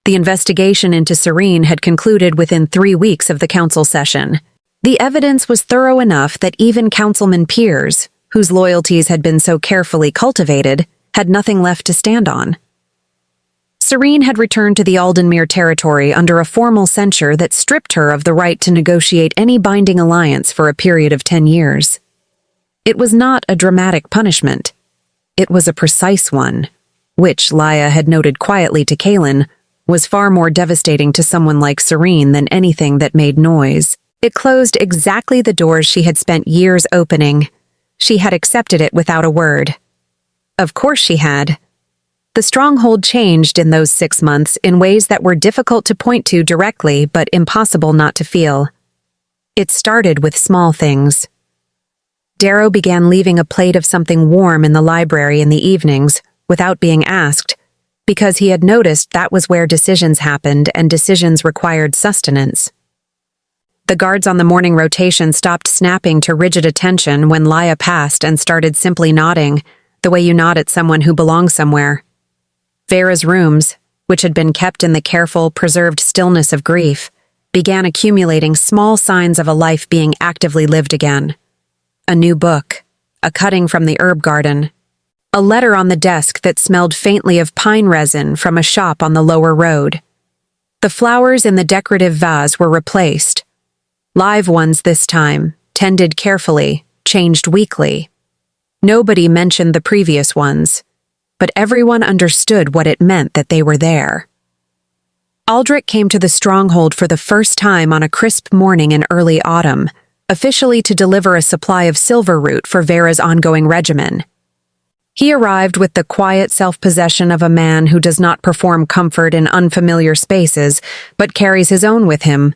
The investigation into Serene had concluded within 3 weeks of the council session. The evidence was thorough enough that even councilman peers, whose loyalties had been so carefully cultivated, had nothing left to stand on. Serene had returned to the Aldenmere territory under a formal censure that stripped her of the right to negotiate any binding alliance for a period of 10 years. It was not a dramatic punishment. It was a precise one, which, Laya had noted quietly to Kaylin, was far more devastating to someone like Serene than anything that made noise. It closed exactly the doors she had spent years opening. She had accepted it without a word. Of course she had. The stronghold changed in those 6 months in ways that were difficult to point to directly but impossible not to feel. It started with small things. Darrow began leaving a plate of something warm in the library in the evenings without being asked, because he had noticed that was where decisions happened and decisions required sustenance. The guards on the morning rotation stopped snapping to rigid attention when Laya passed and started simply nodding, the way you nod at someone who belongs somewhere. Vera's rooms, which had been kept in the careful, preserved stillness of grief, began accumulating small signs of a life being actively lived again. A new book, a cutting from the herb garden, a letter on the desk that smelled faintly of pine resin from a shop on the lower road. The flowers in the decorative vase were replaced. Live ones this time, tended carefully, changed weekly. Nobody mentioned the previous ones, but everyone understood what it meant that they were there. Aldrich came to the stronghold for the first time on a crisp morning in early autumn, officially to deliver a supply of silver root for Vera's ongoing regimen. He arrived with the quiet self-possession of a man who does not perform comfort in unfamiliar spaces, but carries his own with him.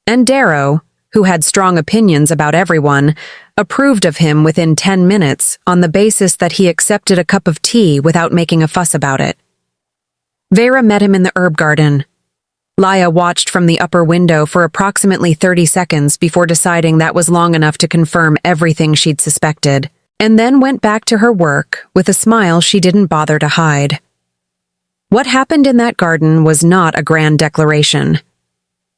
And Darrow, who had strong opinions about everyone, approved of him within 10 minutes on the basis that he accepted a cup of tea without making a fuss about it. Vera met him in the herb garden. Laya watched from the upper window for approximately 30 seconds before deciding that was long enough to confirm everything she'd suspected, and then went back to her work with a smile she didn't bother to hide. What happened in that garden was not a grand declaration.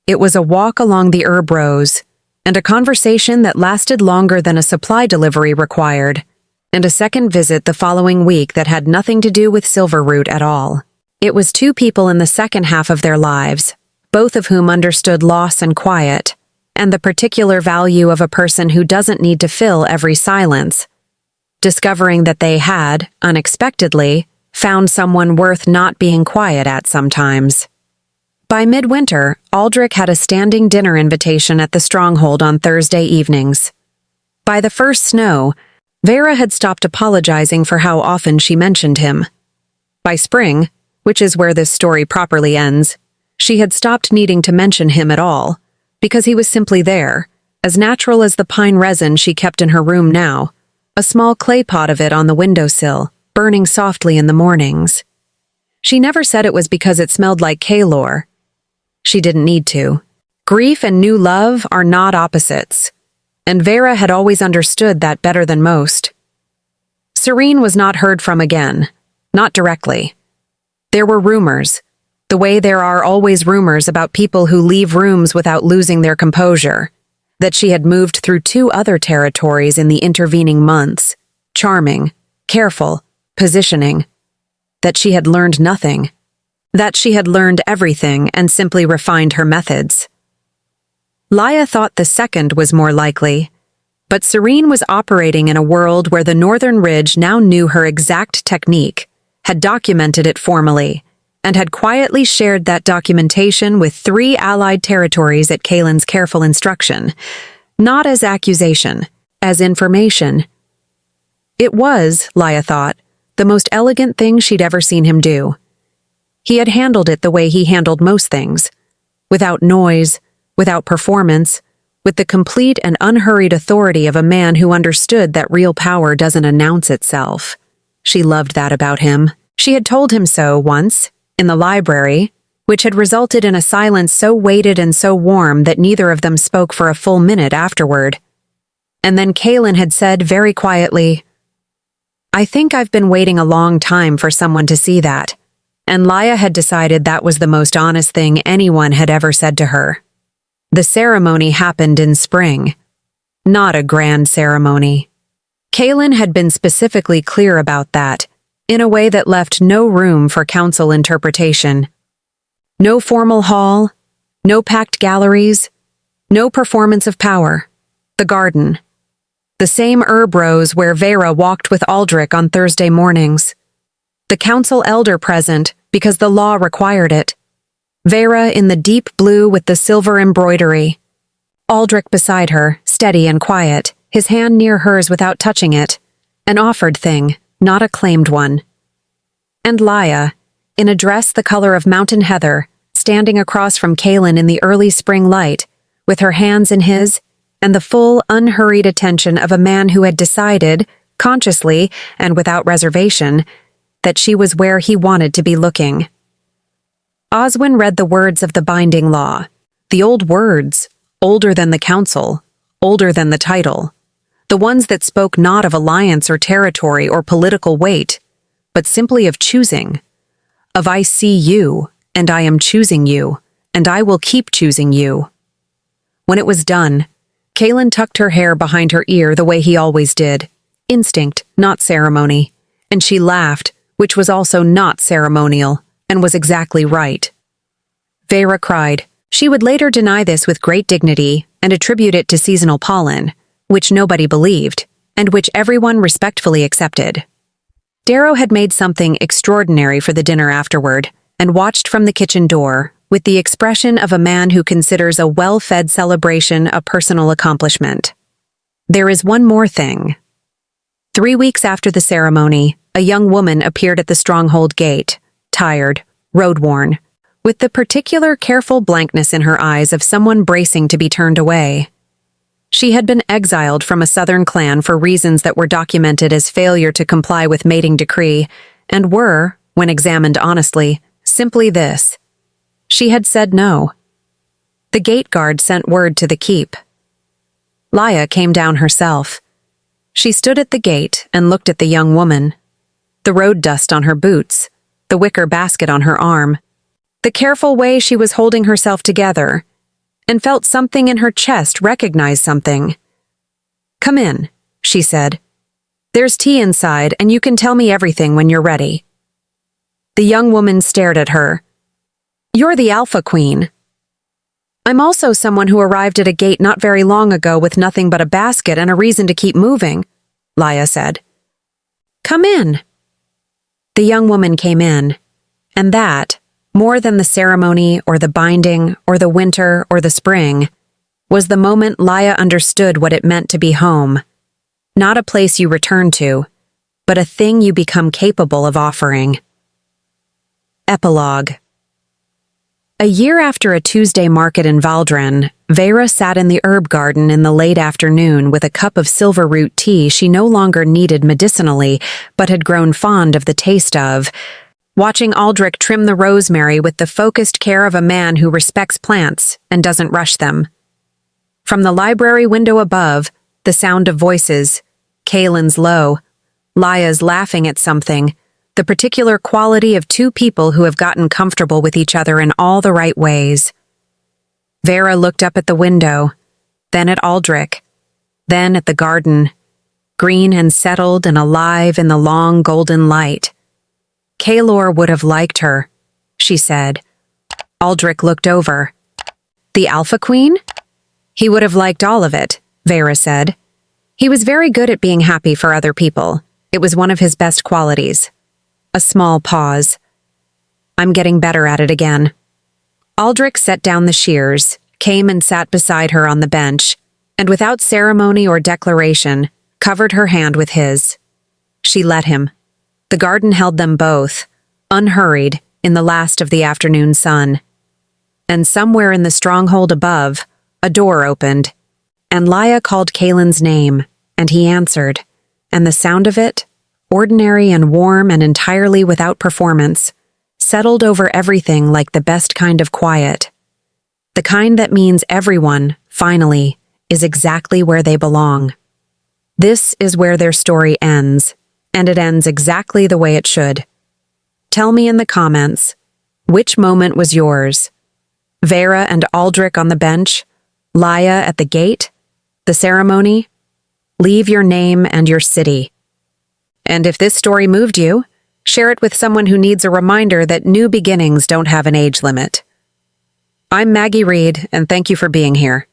It was a walk along the herb rows, and a conversation that lasted longer than a supply delivery required, and a second visit the following week that had nothing to do with Silverroot at all. It was two people in the second half of their lives, both of whom understood loss and quiet, and the particular value of a person who doesn't need to fill every silence, discovering that they had, unexpectedly, found someone worth not being quiet at sometimes. By midwinter, Aldrich had a standing dinner invitation at the stronghold on Thursday evenings. By the first snow, Vera had stopped apologizing for how often she mentioned him. By spring, which is where this story properly ends, she had stopped needing to mention him at all, because he was simply there, as natural as the pine resin she kept in her room now, a small clay pot of it on the windowsill, burning softly in the mornings. She never said it was because it smelled like Kaylor. She didn't need to. Grief and new love are not opposites, and Vera had always understood that better than most. Serene was not heard from again, not directly. There were rumors, the way there are always rumors about people who leave rooms without losing their composure, that she had moved through 2 other territories in the intervening months, charming, careful, positioning, that she had learned nothing, that she had learned everything and simply refined her methods. Laya thought the second was more likely, but Serene was operating in a world where the Northern Ridge now knew her exact technique, had documented it formally, and had quietly shared that documentation with 3 allied territories at Kalen's careful instruction, not as accusation, as information. It was, Laya thought, the most elegant thing she'd ever seen him do. He had handled it the way he handled most things, without noise, without performance, with the complete and unhurried authority of a man who understood that real power doesn't announce itself. She loved that about him. She had told him so once, in the library, which had resulted in a silence so weighted and so warm that neither of them spoke for a full minute afterward. And then Kalen had said very quietly, "I think I've been waiting a long time for someone to see that." And Laya had decided that was the most honest thing anyone had ever said to her. The ceremony happened in spring. Not a grand ceremony. Kalen had been specifically clear about that, in a way that left no room for council interpretation. No formal hall, no packed galleries, no performance of power. The garden. The same herb rows where Vera walked with Aldrich on Thursday mornings. The council elder present because the law required it. Vera in the deep blue with the silver embroidery. Aldrich beside her, steady and quiet, his hand near hers without touching it. An offered thing, not a claimed one. And Laya, in a dress the color of mountain heather, standing across from Kalen in the early spring light, with her hands in his, and the full, unhurried attention of a man who had decided, consciously and without reservation, that she was where he wanted to be looking. Oswin read the words of the binding law, the old words, older than the council, older than the title, the ones that spoke not of alliance or territory or political weight, but simply of choosing, of I see you, and I am choosing you, and I will keep choosing you. When it was done, Kalen tucked her hair behind her ear the way he always did, instinct, not ceremony, and she laughed, which was also not ceremonial, and was exactly right. Vera cried. She would later deny this with great dignity and attribute it to seasonal pollen, which nobody believed, and which everyone respectfully accepted. Darrow had made something extraordinary for the dinner afterward, and watched from the kitchen door, with the expression of a man who considers a well-fed celebration a personal accomplishment. There is one more thing. 3 weeks after the ceremony, a young woman appeared at the stronghold gate, tired, road-worn, with the particular careful blankness in her eyes of someone bracing to be turned away. She had been exiled from a southern clan for reasons that were documented as failure to comply with mating decree, and were, when examined honestly, simply this. She had said no. The gate guard sent word to the keep. Laya came down herself. She stood at the gate and looked at the young woman. The road dust on her boots, the wicker basket on her arm, the careful way she was holding herself together, and felt something in her chest recognize something. "Come in," she said. "There's tea inside, and you can tell me everything when you're ready." The young woman stared at her. "You're the Alpha Queen." "I'm also someone who arrived at a gate not very long ago with nothing but a basket and a reason to keep moving," Laya said. "Come in." The young woman came in, and that, More than the ceremony or the binding or the winter or the spring, was the moment Laya understood what it meant to be home. Not a place you return to, but a thing you become capable of offering. Epilogue. A year after a Tuesday market in Valdren, Vera sat in the herb garden in the late afternoon with a cup of silver root tea she no longer needed medicinally, but had grown fond of the taste of, watching Aldrich trim the rosemary with the focused care of a man who respects plants and doesn't rush them. From the library window above, the sound of voices, Kaylin's low, Laya's laughing at something, the particular quality of two people who have gotten comfortable with each other in all the right ways. Vera looked up at the window, then at Aldrich, then at the garden, green and settled and alive in the long golden light. Kaylor would have liked her, she said. Aldrich looked over. The Alpha Queen? He would have liked all of it, Vera said. He was very good at being happy for other people. It was one of his best qualities. A small pause. I'm getting better at it again. Aldrich set down the shears, came and sat beside her on the bench, and without ceremony or declaration, covered her hand with his. She let him. The garden held them both, unhurried, in the last of the afternoon sun. And somewhere in the stronghold above, a door opened, and Laya called Kaylin's name, and he answered, and the sound of it, ordinary and warm and entirely without performance, settled over everything like the best kind of quiet. The kind that means everyone, finally, is exactly where they belong. This is where their story ends, and it ends exactly the way it should. Tell me in the comments, which moment was yours? Vera and Aldrich on the bench? Laya at the gate? The ceremony? Leave your name and your city. And if this story moved you, share it with someone who needs a reminder that new beginnings don't have an age limit. I'm Maggie Reed, and thank you for being here.